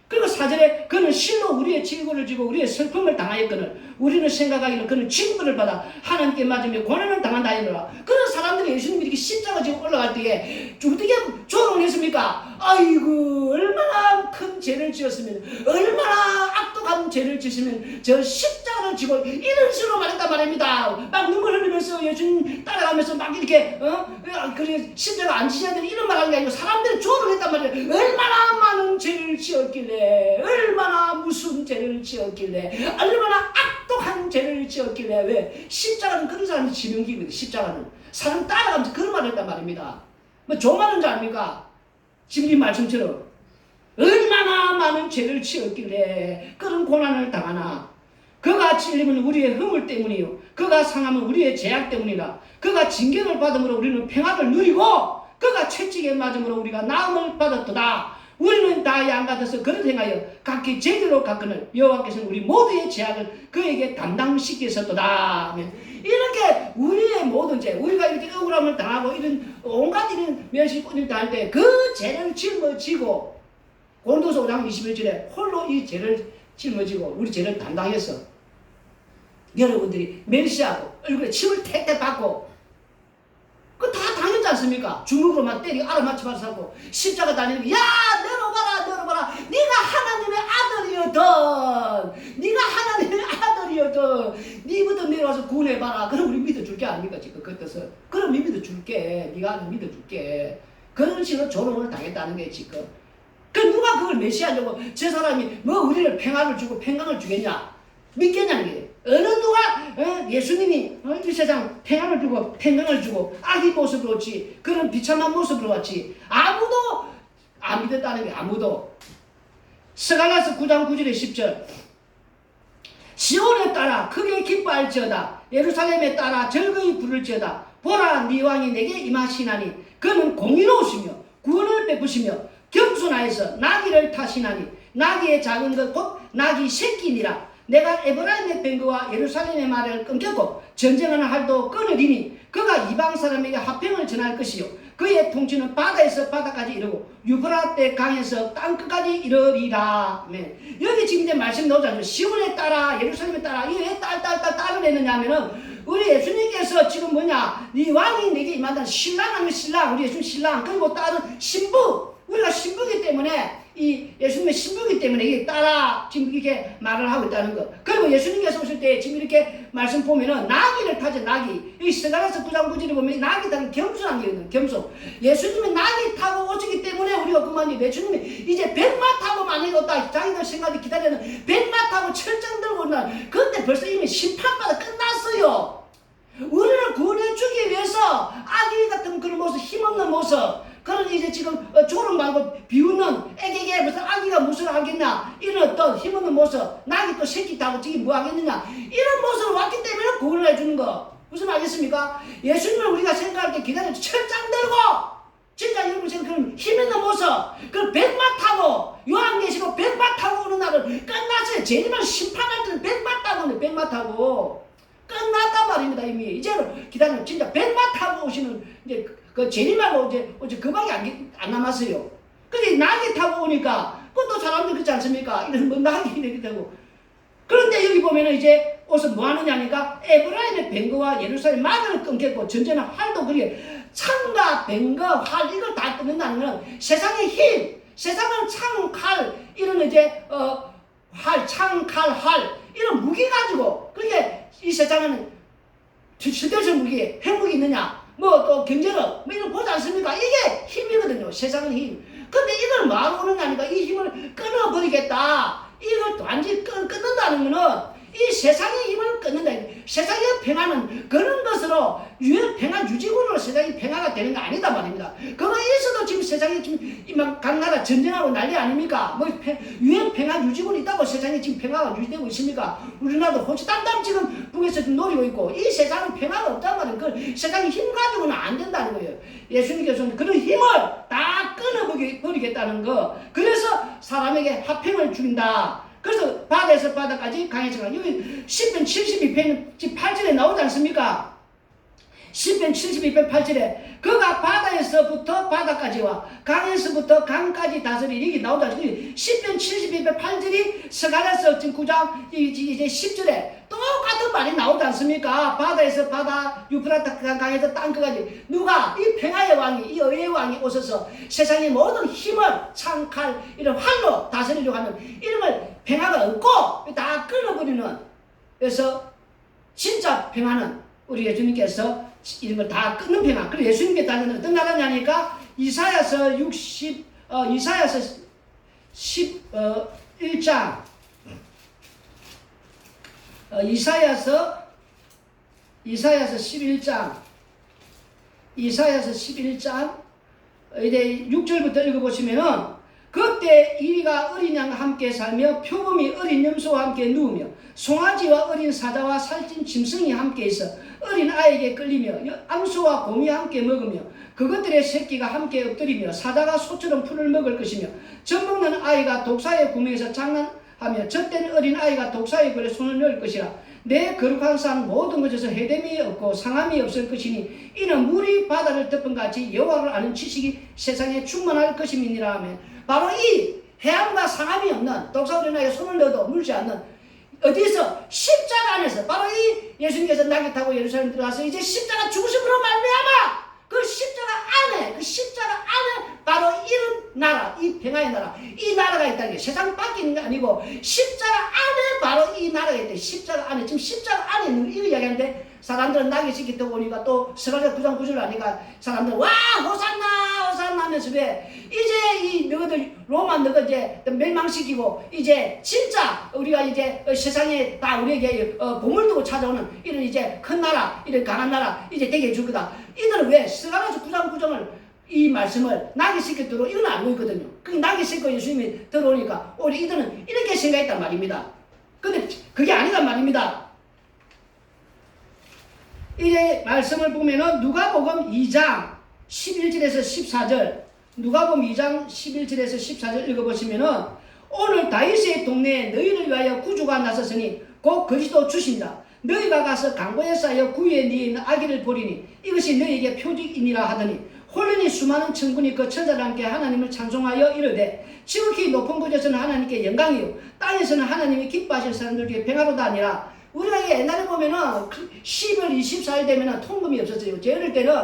그리고 4절에 그는 실로 우리의 질고를 지고 우리의 슬픔을 당하였거늘 우리는 생각하기를 그는 징벌을 받아 하나님께 맞으며 고난을 당한다 하느라. 그런 사람들이 예수님이 이렇게 십자가 지고 올라갈 때에 어떻게 조롱을 했습니까? 아이고 얼마나 큰 죄를 지었으면 얼마나 악독한 죄를 지으면 저 십자가를 지고 이런 식으로 말했단 말입니다. 막 눈물 흘리면서 예수님 따라가면서 막 이렇게 그래 십자가 안 지셔야 되는 이런 말하는 게 아니고 사람들이 조롱을 했단 말이에요. 얼마나 많은 죄를 지었길래 얼마나 무슨 죄를 지었길래 얼마나 악독한 죄를 지었길래 왜 십자가는 그런 사람이 지명기거든요. 십자가는 사람 따라가면서 그런 말을 했단 말입니다. 뭐 좋아하는 줄 압니까? 지금 이 말씀처럼 얼마나 많은 죄를 지었길래 그런 고난을 당하나. 그가 찔림은 우리의 허물 때문이요 그가 상함은 우리의 죄악 때문이라. 그가 징계를 받음으로 우리는 평안을 누리고 그가 채찍에 맞음으로 우리가 나음을 받았도다. 우리는 다 양같아서 그런 행하여 각기 제대로 갔거늘 여호와께서는 우리 모두의 죄악을 그에게 담당시켰었도다. 이렇게 우리의 모든 죄 우리가 이렇게 억울함을 당하고 이런 온갖 이런 멸시꾼을 당할 때 그 죄를 짊어지고 고린도서 5장 21절에 홀로 이 죄를 짊어지고 우리 죄를 담당해서 여러분들이 멸시하고 얼굴에 침을 택택 받고 그 다 당했지 않습니까? 주먹으로 막 때리고 알아맞혀서 십자가 달리는 거. 야 내려봐라 네가 하나님의 아들이었던 네가 하나님의 아들이었던 네부터 내려와서 구원해봐라. 그럼 우리 믿어줄게 아닙니까? 지금 그 뜻은 그럼 믿어줄게. 네가 믿어줄게. 그런 식으로 조롱을 당했다는 게 지금. 그 누가 그걸 메시하려고 저 사람이 뭐 우리를 평안을 주고 평강을 주겠냐? 믿겠냐는 거예요. 어느 누가 예수님이 이 세상 평안을 주고 평강을 주고 아기 모습으로 왔지, 그런 비참한 모습으로 왔지, 아무도 안 믿었다는 게. 아무도. 스가랴서 9장 9절에 10절 시온에 따라 크게 기뻐할지어다, 예루살렘에 따라 즐거이 부를지어다. 보라, 네 왕이 내게 임하시나니 그는 공의로우시며 구원을 베푸시며 겸손하여서 나귀를 타시나니 나귀의 작은 것 곧 나귀 새끼니라. 내가 에브라임의 뱅거와 예루살렘의 말을 끊겼고 전쟁하는 할도 끊으리니 그가 이방 사람에게 화평을 전할 것이요 그의 통치는 바다에서 바다까지 이르고 유브라데 강에서 땅끝까지 이르리라. 여기 지금 이제 말씀 나오잖아요. 시온에 따라 예루살렘에 따라. 이게 왜 딸을 했느냐 하면은 우리 예수님께서 지금 뭐냐, 이 왕이 내게 임한다. 신랑하면 신랑, 우리 예수님 신랑, 그리고 딸은 신부. 우리가 신부기 때문에, 이 예수님의 신부기 때문에 이게 따라 지금 이렇게 말을 하고 있다는 거. 그리고 예수님께서 오실 때 지금 이렇게 말씀 보면은 나귀를 타죠. 나귀. 이 스가랴서 9장 9절에 보면 나귀 타는 겸손한 게거든요. 겸손. 예수님이 나귀 타고 오시기 때문에 우리가 그만이 예수님이 이제 백마 타고 만약에 왔다, 자기들 생각이 기다리는 백마 타고 철장 들고 오는, 그때 벌써 이미 심판받아 끝났어요. 우리를 구원해주기 위해서 아기 같은 그런 모습, 힘없는 모습, 그런 이제 지금 조롱 말고 비우는 애기게 무슨 아기가 무슨 하겠냐, 이런 어떤 힘없는 모습, 낙이 또 새끼 타고 지금 뭐 하겠느냐, 이런 모습을 왔기 때문에 구원을 해주는 거. 무슨 알겠습니까? 예수님을 우리가 생각할 때 기다려서 철장 들고, 진짜 여러분 생각하면 힘있는 모습, 그 백마 타고, 요한계시록 백마 타고 오는 날은 끝났어요. 제리만 심판할 때는 백마 타고 오는데, 백마 타고 끝났단 말입니다. 이미 이제는 기다리면 진짜 백마 타고 오시는, 이제 그 재림하고 이제 그밖에 안 남았어요. 근데 낙이 타고 오니까 그것도 사람들 그렇지 않습니까? 이런 뭐 낙이 이렇게 되고. 그런데 여기 보면은 이제 어서 뭐 하느냐니까 에브라임의 뱅거와 예루살렘 말을 끊겠고 전쟁은 활도 그게 창과 뱅거, 활 이걸 다 끊는다는 건 세상의 힘, 세상은 창, 칼 이런 이제 활, 창, 칼, 활 이런 무기 가지고, 그게 이 세상에는 시대적 무기, 핵무기 있느냐, 뭐 또 경제력 뭐 이런 거 보지 않습니까? 이게 힘이거든요. 세상의 힘. 근데 이걸 뭐하러 오는 거 아니까 이 힘을 끊어버리겠다. 이걸 완전히 끊는다는 거는 이 세상의 힘을 끊는다. 세상의 평화는 그런 것으로 평화 유지군으로 세상이 평화가 되는 거 아니다 말입니다. 그거 있어도 지금 세상에 지금 각 나라 전쟁하고 난리 아닙니까? 뭐 유엔 평화 유지군이 있다고 세상에 지금 평화가 유지되고 있습니까? 우리나라도 호치담담 지금 북에서 좀 노리고 있고, 이 세상은 평화가 없단 말이에요. 그 세상의 힘 가지고는 안 된다는 거예요. 예수님께서는 그런 힘을 다 끊어버리겠다는 거. 그래서 사람에게 화평을 준다. 그래서 바다에서 바다까지 강에서 가. 여기 10편 72편 8절에 나오지 않습니까? 10편 72편 8절에 그가 바다에서부터 바다까지와 강에서부터 강까지 다스리니, 이게 나오지 않습니까? 10편 72편 8절이 스가랴서 9장 이제 10절에 똑같은 말이 나오지 않습니까? 바다에서 바다, 유프라트 강에서 땅끝까지 누가 이 평화의 왕이, 이 의의 왕이 오셔서 세상의 모든 힘을 창, 칼 이런 활로 다스리려고 하는 이런 걸 평화가 없고 다 끊어버리는. 그래서 진짜 평화는 우리 예수님께서 이런 걸 다 끊는 평화. 그리고 예수님께 다는 어떤 나라냐니까 이사야서 11장 이사야서 11장 이제 6절부터 읽어보시면은 그때 이리가 어린 양과 함께 살며 표범이 어린 염소와 함께 누우며 송아지와 어린 사자와 살찐 짐승이 함께 있어 어린 아이에게 끌리며 암소와 곰이 함께 먹으며 그것들의 새끼가 함께 엎드리며 사자가 소처럼 풀을 먹을 것이며 젖먹는 아이가 독사의 구멍에서 장난하며 젖된 어린 아이가 독사의 굴에 손을 넣을 것이라. 내 거룩한 산 모든 곳에서 해됨이 없고 상함이 없을 것이니 이는 물이 바다를 덮은 같이 여호와를 아는 지식이 세상에 충만할 것임이니라 하면, 바로 이 해함과 상함이 없는, 독사 어린 아이가 손을 넣어도 물지 않는 어디서 십자가 안에서, 바로 이 예수님께서 낙이 타고 예루살렘 들어가서 이제 십자가 죽으심으로 말미암아 그 십자가 안에 바로 이런 나라, 이 평화의 나라, 이 나라가 있다는 게 세상 밖에 있는 게 아니고 십자가 안에 바로 이 나라가 있다. 십자가 안에, 지금 십자가 안에 있는 이거 이야기하는데 사람들은 낙이 새끼 떠 오니까 또 스가랴 9장 9절 아니까 사람들은 와 호산나 호산나 하면서 왜 이제 이 너들 로마 너가 이제 멸망시키고 이제 진짜 우리가 이제 세상에 다 우리에게 보물 두고 찾아오는 이런 이제 큰 나라, 이런 강한 나라 이제 되게 해줄 거다. 이들은 왜 스가랴서 9장 9장을 이 말씀을 나귀 새끼 들어 이건 알고 있거든요. 그 나귀 새끼 예수님이 들어오니까 우리 이들은 이렇게 생각했단 말입니다. 근데 그게 아니란 말입니다. 이제 말씀을 보면은 누가복음 2장 11절에서 14절, 누가복음 2장 11절에서 14절 읽어보시면은 오늘 다윗의 동네에 너희를 위하여 구주가 나섰으니 곧 그리스도 주신다. 너희가 가서 강보에 쌓여 구유에 니인 아기를 보리니 이것이 너희에게 표적이니라 하더니 홀련히 수많은 천군이 그 천사를 함께 하나님을 찬송하여 이르되 지극히 높은 곳에서는 하나님께 영광이요 땅에서는 하나님이 기뻐하실 사람들 중에 평화로다 아니라. 우리가 옛날에 보면은 10월 24일 되면은 통금이 없었어요. 제 어릴 때는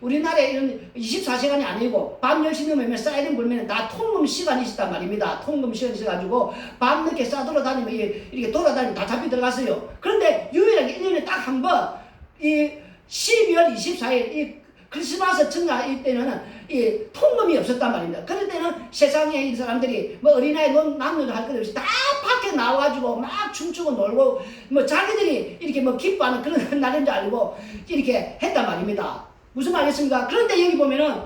우리나라에 이런 24시간이 아니고 밤 10시 넘으면 사이렌 불면 다 통금 시간이 있었단 말입니다. 통금 시간이 있어가지고 밤 늦게 싸돌아다니면 이렇게 돌아다니면 다 잡히 들어갔어요. 그런데 유일하게 1년에 딱 한 번 이 12월 24일 이 크리스마스 전날 이때는 이 통금이 없었단 말입니다. 그럴 때는 세상에 이 사람들이 뭐 어린아이 남녀도 할 것 없이 다 밖에 나와가지고 막 춤추고 놀고 뭐 자기들이 이렇게 뭐 기뻐하는 그런 날인 줄 알고 이렇게 했단 말입니다. 무슨 말이겠습니까? 그런데 여기 보면은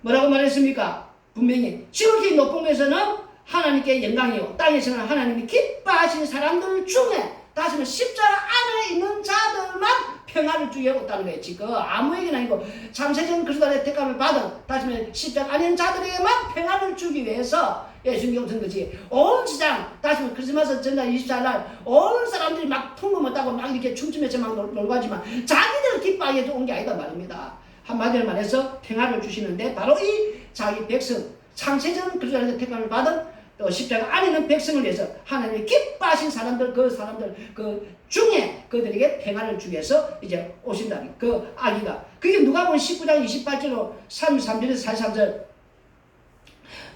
뭐라고 말했습니까? 분명히 지극히 높은 곳에서는 하나님께 영광이요 땅에서는 하나님이 기뻐하신 사람들 중에 다시는 십자가 안에 있는 자들만 평안을 주겠다는 거예요. 지금 아무에게나 아니고 창세전 그리스도의 택함을 받은 다시는 십자가 안에 있는 자들에게만 평안을 주기 위해서 예수님이 오신 거지. 온 세상 다시는 크리스마스 전날 24날 온 사람들이 막 통금을 따고 막 이렇게 춤추면서 막 놀고 하지만 자기들 기뻐하게 온 게 아니다 말입니다. 한마디로 말해서 평안을 주시는데 바로 이 자기 백성 창세전 그리스도의 택함을 받은 또 십자가 안에 있는 백성을 위해서 하나님이 기뻐하신 사람들 그 사람들 그 중에 그들에게 평안을 주기 위해서 이제 오신다. 그 아기가 그게 누가복음 19장 28절로 33절에서 43절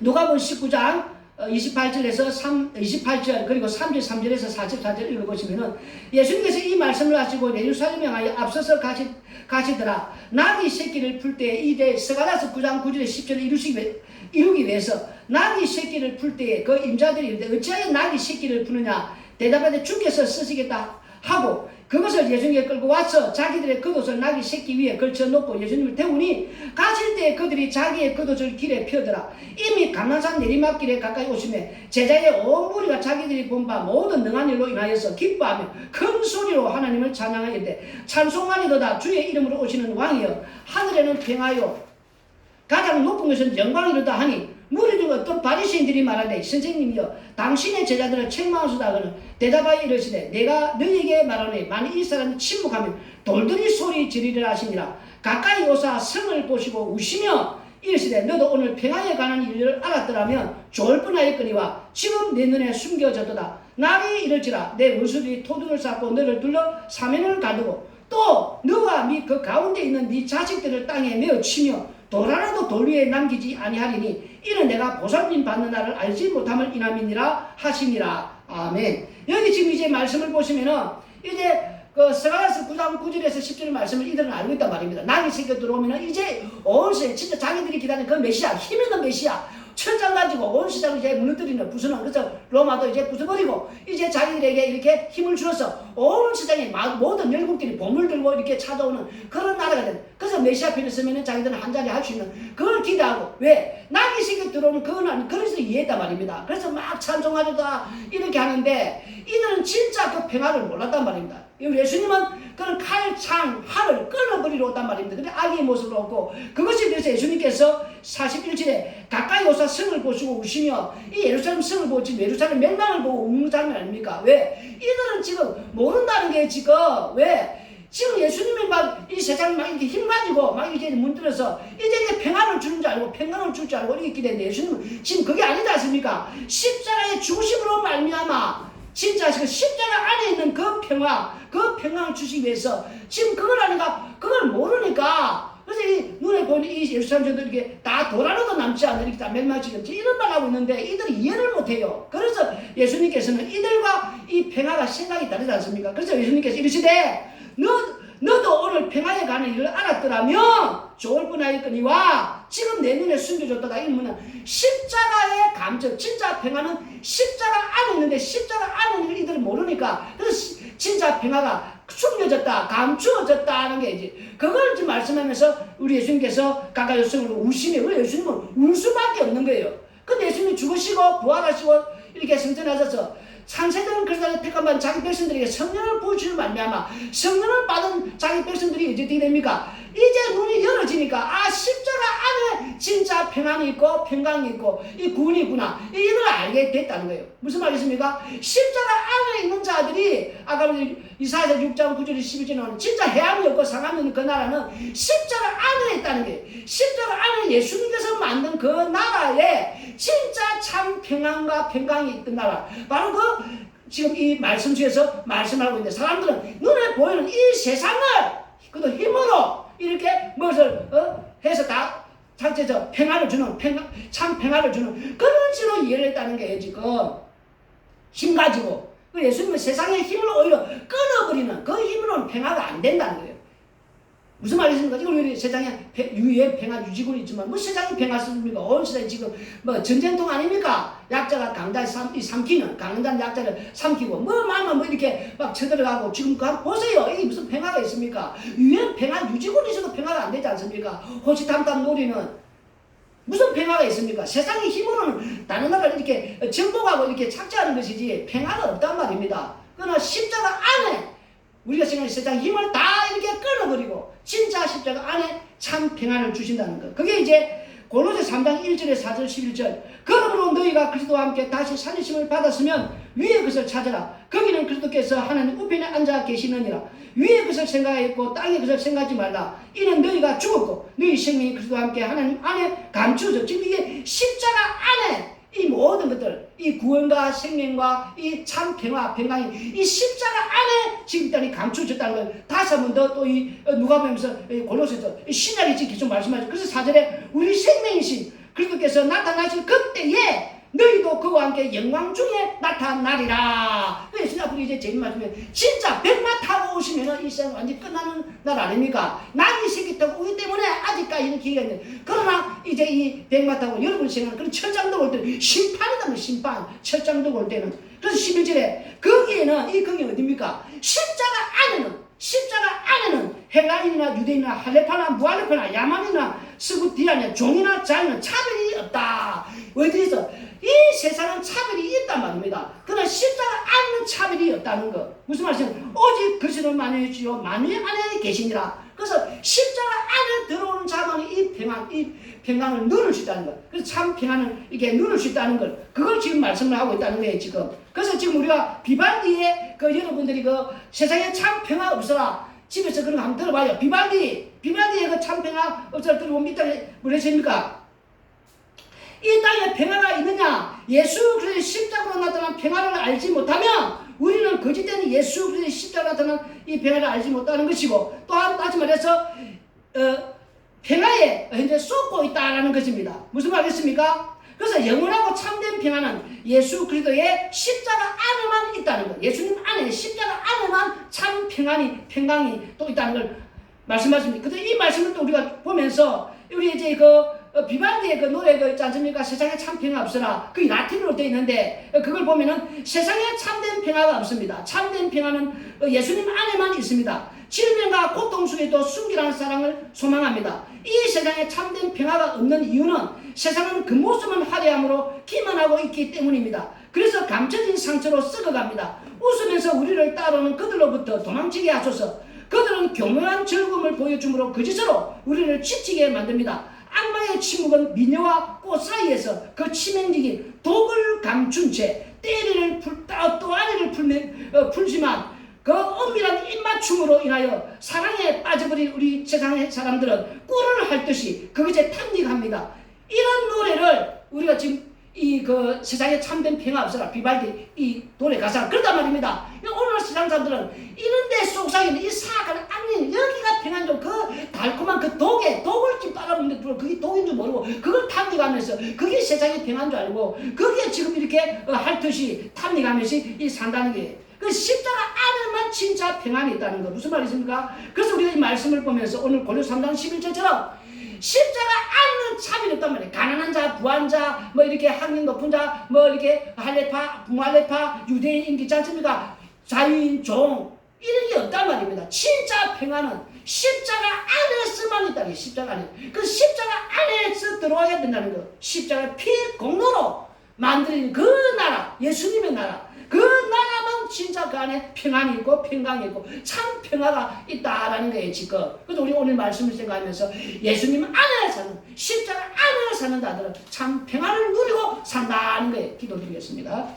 누가복음 19장 28절에서 28절 그리고 33절에서 44절 읽어보시면은 예수님께서 이 말씀을 하시고 예루살렘에 향하여 앞서서 가시더라. 나귀 새끼를 풀 때 이제 스가랴서 9장 9절에 10절을 이루기 위해서 나귀 새끼를 풀 때에 그 임자들이 이르되 어찌하여 나귀 새끼를 푸느냐 대답하되 주께서 쓰시겠다 하고 그것을 예수님께 끌고 와서 자기들의 겉옷을 나귀 새끼 위에 걸쳐놓고 예수님을 태우니 가실 때에 그들이 자기의 겉옷을 길에 펴더라. 이미 감난산 내리막길에 가까이 오시매 제자의 온 무리가 자기들이 본 바 모든 능한 일로 인하여서 기뻐하며 큰 소리로 하나님을 찬양하였대. 찬송하리도다 주의 이름으로 오시는 왕이여 하늘에는 평화요 가장 높은 것은 영광이로다 하니 무리 중 어떤 바리새인들이 말하되 선생님이여 당신의 제자들을 책망하소서 하거늘 대답하여 이르시되 내가 너희에게 말하노니 만일 이 사람이 침묵하면 돌들이 소리 지르리라 하시니라. 가까이 오사 성을 보시고 우시며 이르시되 너도 오늘 평화에 관한 일을 알았더라면 좋을 뻔하였거니와 지금 내 눈에 숨겨졌도다. 날이 이럴지라 내 원수들이 토둔을 쌓고 너를 둘러 사면을 가두고 또 너와 및 그 가운데 있는 네 자식들을 땅에 메어 치며 돌 하나도 돌 위에 남기지 아니하리니 이는 내가 보살님 받는 날을 알지 못함을 인함이니라 하시니라. 아멘. 여기 지금 이제 말씀을 보시면은 이제 그 스가랴서 9장 9절에서 10절 말씀을 이들은 알고 있단 말입니다. 나귀 새끼 들어오면은 이제 온 세상 진짜 자기들이 기다리는 그 메시아 힘 있는 메시아 천장 가지고 온 세상을 이제 무너뜨리는 부수는 그래서 로마도 이제 부숴버리고 이제 자기들에게 이렇게 힘을 주어서 온 세상에 모든 열국들이 보물 들고 이렇게 찾아오는 그런 나라가 된. 그래서 메시아 편에 서면은 자기들은 한 자리 할 수 있는 그걸 기대하고 왜 나귀 새끼 들어오는 그거는 그래서 이해했단 말입니다. 그래서 막 찬송하려다 이렇게 하는데 이들은 진짜 그 평화를 몰랐단 말입니다. 예수님은 그런 칼, 창, 활을 끊어버리러 왔단 말입니다. 근데 아기의 모습으로 오고 그것이 그래서 예수님께서 41절에 가까이 오사 성을 보시고 우시며 이 예루살렘 성을 보고 지금 예루살렘 멸망을 보고 우는 장면 아닙니까? 왜? 이들은 지금 모른다는 게 지금 왜? 지금 예수님이 막 이 세상 막 이렇게 힘 가지고 막 이렇게 문들어서 이제 평안을 주는 줄 알고 평안을 줄 줄 알고 이렇게 기대는데 예수님은 지금 그게 아니지 않습니까? 십자가의 죽으심으로 말미암아 진짜 그 십자가 안에 있는 그 평화, 그 평강을 주시기 위해서 지금 그걸 아니까 그걸 모르니까 그래서 이 눈에 보이는 이 예루살렘도 이렇게 다 돌 하나도 남지 않는 이렇게 다 멸망시켰지 이런 말 하고 있는데 이들이 이해를 못해요. 그래서 예수님께서는 이들과 이 평화가 생각이 다르지 않습니까? 그래서 예수님께서 이르시되 너도 오늘 평화에 가는 일을 알았더라면 좋을 뻔하였거니와 지금 내 눈에 숨겨졌다가 이러면 십자가의 감정, 진짜 평화는 십자가 안에 있는데 십자가 안에 있는 이들을 모르니까 그래서 진짜 평화가 숨겨졌다, 감추어졌다는 게 이제 그걸 지금 말씀하면서 우리 예수님께서 가까이성으로 우시며 우리 예수님은 울 수밖에 없는 거예요. 근데 예수님이 죽으시고 부활하시고 이렇게 승천하셔서 창세전은 그래서 택함받은 자기 백성들에게 성령을 부으시는 말미암아 성령을 받은 자기 백성들이 이제 어떻게 됩니까? 이제 눈이 열어지니까 아 십자가 안에 진짜 평안이 있고 평강이 있고 이 구원이 있구나 이걸 알게 됐다는 거예요. 무슨 말이십니까? 십자가 안에 있는 자들이 아까 우리 이사야 6장 9절 12절에 나오는 진짜 해함이 없고 상함이 없는 그 나라는 십자가 안에 있다는 거예요. 십자가 안에 예수님께서 만든 그 나라에 진짜 참 평안과 평강이 있던 나라 바로 그 지금 이 말씀 중에서 말씀하고 있는데 사람들은 눈에 보이는 이 세상을 그도 힘으로 이렇게 무엇을 해서 다 자체에서 평안을 주는 참 평안을 주는 그런 식으로 이해를 했다는 게 지금 힘 가지고 그 예수님은 세상의 힘을 오히려 끊어버리는 그 힘으로는 평화가 안 된다는 거예요. 무슨 말이십니까? 지금 우리 세상에 유해 평화 유지군이 있지만 뭐 세상이 평화습니까? 온 세상이 지금 뭐 전쟁통 아닙니까? 약자가 강자를 삼키는 강자는 약자를 삼키고 뭐 말만 뭐 이렇게 막 쳐들어가고 지금 보세요. 이게 무슨 평화가 있습니까? 유해 평화 유지군이 있어도 평화가 안 되지 않습니까? 호시탐탐 놀이는 무슨 평화가 있습니까? 세상의 힘으로는 다른 나라를 이렇게 정복하고 이렇게 착취하는 것이지 평화가 없단 말입니다. 그러나 십자가 안에 우리가 생각하는 세상 힘을 다 이렇게 끊어버리고 진짜 십자가 안에 참 평안을 주신다는 것. 그게 이제 골로새 3장 1절에 4절 11절 그러므로 너희가 그리스도와 함께 다시 살리심을 받았으면 위의 것을 찾으라. 거기는 그리스도께서 하나님 우편에 앉아 계시느니라. 위의 것을 생각하였고 땅의 것을 생각하지 말라. 이는 너희가 죽었고 너희 생명이 그리스도와 함께 하나님 안에 감추어져. 지금 이게 십자가 안에 이 모든 것들, 이 구원과 생명과 이 참 평화, 평강이 이 십자가 안에 지금 일단 감추어졌다는 걸 다시 한 번 더 또 이 누가복음에서 골로새서 신약이 지금 계속 말씀하죠. 그래서 4절에 우리 생명이신 그리스도께서 나타나실 그때에 너희도 그와 함께 영광 중에 나타나리라. 예수님 앞으로 이제 재미 말씀에 진짜 백마 타고 오시면은 이 세상 완전히 끝나는 날 아닙니까? 나귀 새끼 타고 오기 때문에 아직까지는 기회가 있는데 그러나 이제 이 백마 타고 여러분 생각하는 그런 철장도 올 때 심판이다 심판 철장도 올 때는 그래서 11절에 거기에는 이 거기 어딥니까? 십자가 안에는 헬라인이나 유대인이나 할레파나 무할레파나 야만이나 스구디아나 종이나 자유는 차별이 없다. 어디에서 이 세상은 차별이 있단 말입니다. 그러나 십자가 안에는 차별이 없다는 것. 무슨 말이냐면 오직 그리스도를 만유해 주시오 만유 안에 계시니라. 그래서 십자가 안에 들어오는 자만이 이 평강을 누릴 수 있다는 것. 그래서 참 평안을 이렇게 누릴 수 있다는 걸 그걸 지금 말씀을 하고 있다는 거예요 지금. 그래서 지금 우리가 비발디의 그 여러분들이 그 세상에 참 평화 없어라 집에서 그런 거 한번 들어봐요. 비발디의 그 참 평화 없어라 들어보면 이 땅에 뭐라 했습니까? 이 땅에 평화가 있느냐? 예수 그리스도의 십자가로 나타난 평화를 알지 못하면 우리는 거짓된 예수 그리스도의 십자가로 나타난 이 평화를 알지 못하는 것이고 또한 다시 말해서 평화에 현재 쏟고 있다는 것입니다. 무슨 말이겠습니까? 그래서 영원하고 참된 평화는 예수 그리스도의 십자가 안에만 있다는 것. 예수님 안에 십자가 안에만 참 평강이 또 있다는 걸 말씀하십니다. 근데 이 말씀을 또 우리가 보면서 우리 이제 비발디의 그 노래 있지 않습니까? 세상에 참 평화 없으라. 그게 라틴어로 되어 있는데 그걸 보면은 세상에 참된 평화가 없습니다. 참된 평화는 예수님 안에만 있습니다. 질병과 고통 속에도 순결한 사랑을 소망합니다. 이 세상에 참된 평화가 없는 이유는 세상은 그 모습은 화려함으로 기만하고 있기 때문입니다. 그래서 감춰진 상처로 썩어갑니다. 웃으면서 우리를 따르는 그들로부터 도망치게 하소서. 그들은 교묘한 즐거움을 보여줌으로 거짓으로 우리를 지치게 만듭니다. 악마의 침묵은 미녀와 꽃 사이에서 그 치명적인 독을 감춘 채 또아리를 풀지만 그 엄밀한 입맞춤으로 인하여 사랑에 빠져버린 우리 세상의 사람들은 꿀을 할 듯이 그것에 탐닉합니다. 이런 노래를 우리가 지금 세상에 참된 평화 없어라 비발디 이 노래 가사 그렇단 말입니다. 오늘 세상 사람들은 이런데 속삭이는 이 사악한 악린 여기가 평안 좀 그 달콤한 그 독을 좀 빨아먹는데 그게 독인 줄 모르고 그걸 탐닉하면서 그게 세상의 평안 줄 알고 그게 지금 이렇게 할 듯이 탐닉하면서 이 산다는 게 그 십자가 안에만 진짜 평안이 있다는 거. 무슨 말이십니까? 그래서 우리가 이 말씀을 보면서 오늘 고린도서 3장 11절처럼 십자가 안에는 차별이 없단 말이에요. 가난한 자, 부한 자, 뭐 이렇게 학력 높은 자, 뭐 이렇게 할레파, 무할레파, 유대인 인기 않습니까? 자유인, 종 이런 게 없단 말입니다. 진짜 평안은 십자가 안에서만 있다는 거예요. 십자가 안에. 그 십자가 안에서 들어와야 된다는 거. 십자가 피 공로로 만들어진 그 나라, 예수님의 나라. 그 나라만 진짜 그 안에 평안이 있고 평강이 있고 참 평화가 있다라는 거예요, 지금. 그래서 우리 오늘 말씀을 생각하면서 예수님 안에 사는, 십자가 안에 사는 자들은 참 평안을 누리고 산다는 거예요. 기도드리겠습니다.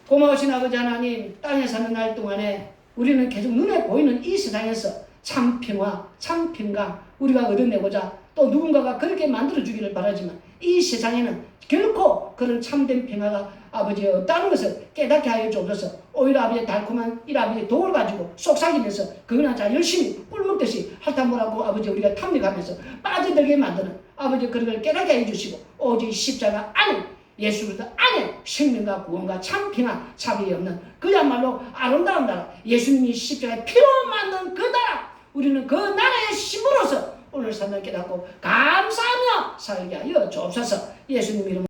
고마우신 아버지 하나님, 땅에 사는 날 동안에 우리는 계속 눈에 보이는 이 세상에서 참 평화, 참 평강 우리가 얻어내고자 또 누군가가 그렇게 만들어주기를 바라지만 이 세상에는 결코 그런 참된 평화가 아버지 없다는 것을 깨닫게 하여 주옵소서. 오히려 아버지의 달콤한 이 아버지의 독을 가지고 속삭이면서 그거나 자 열심히 꿀먹듯이 핥아보라고 아버지 우리가 탐닉하면서 빠져들게 만드는 아버지 그런 걸 깨닫게 해 주시고 오직 십자가 안에 예수 그리스도 안에 생명과 구원과 참 평안 차별이 없는 그야말로 아름다운 나라 예수님이 십자가에 피로 만든 그 나라 우리는 그 나라의 힘으로서 오늘 삶을 깨닫고 감사하며 살게 하여 주옵소서. 예수님 이름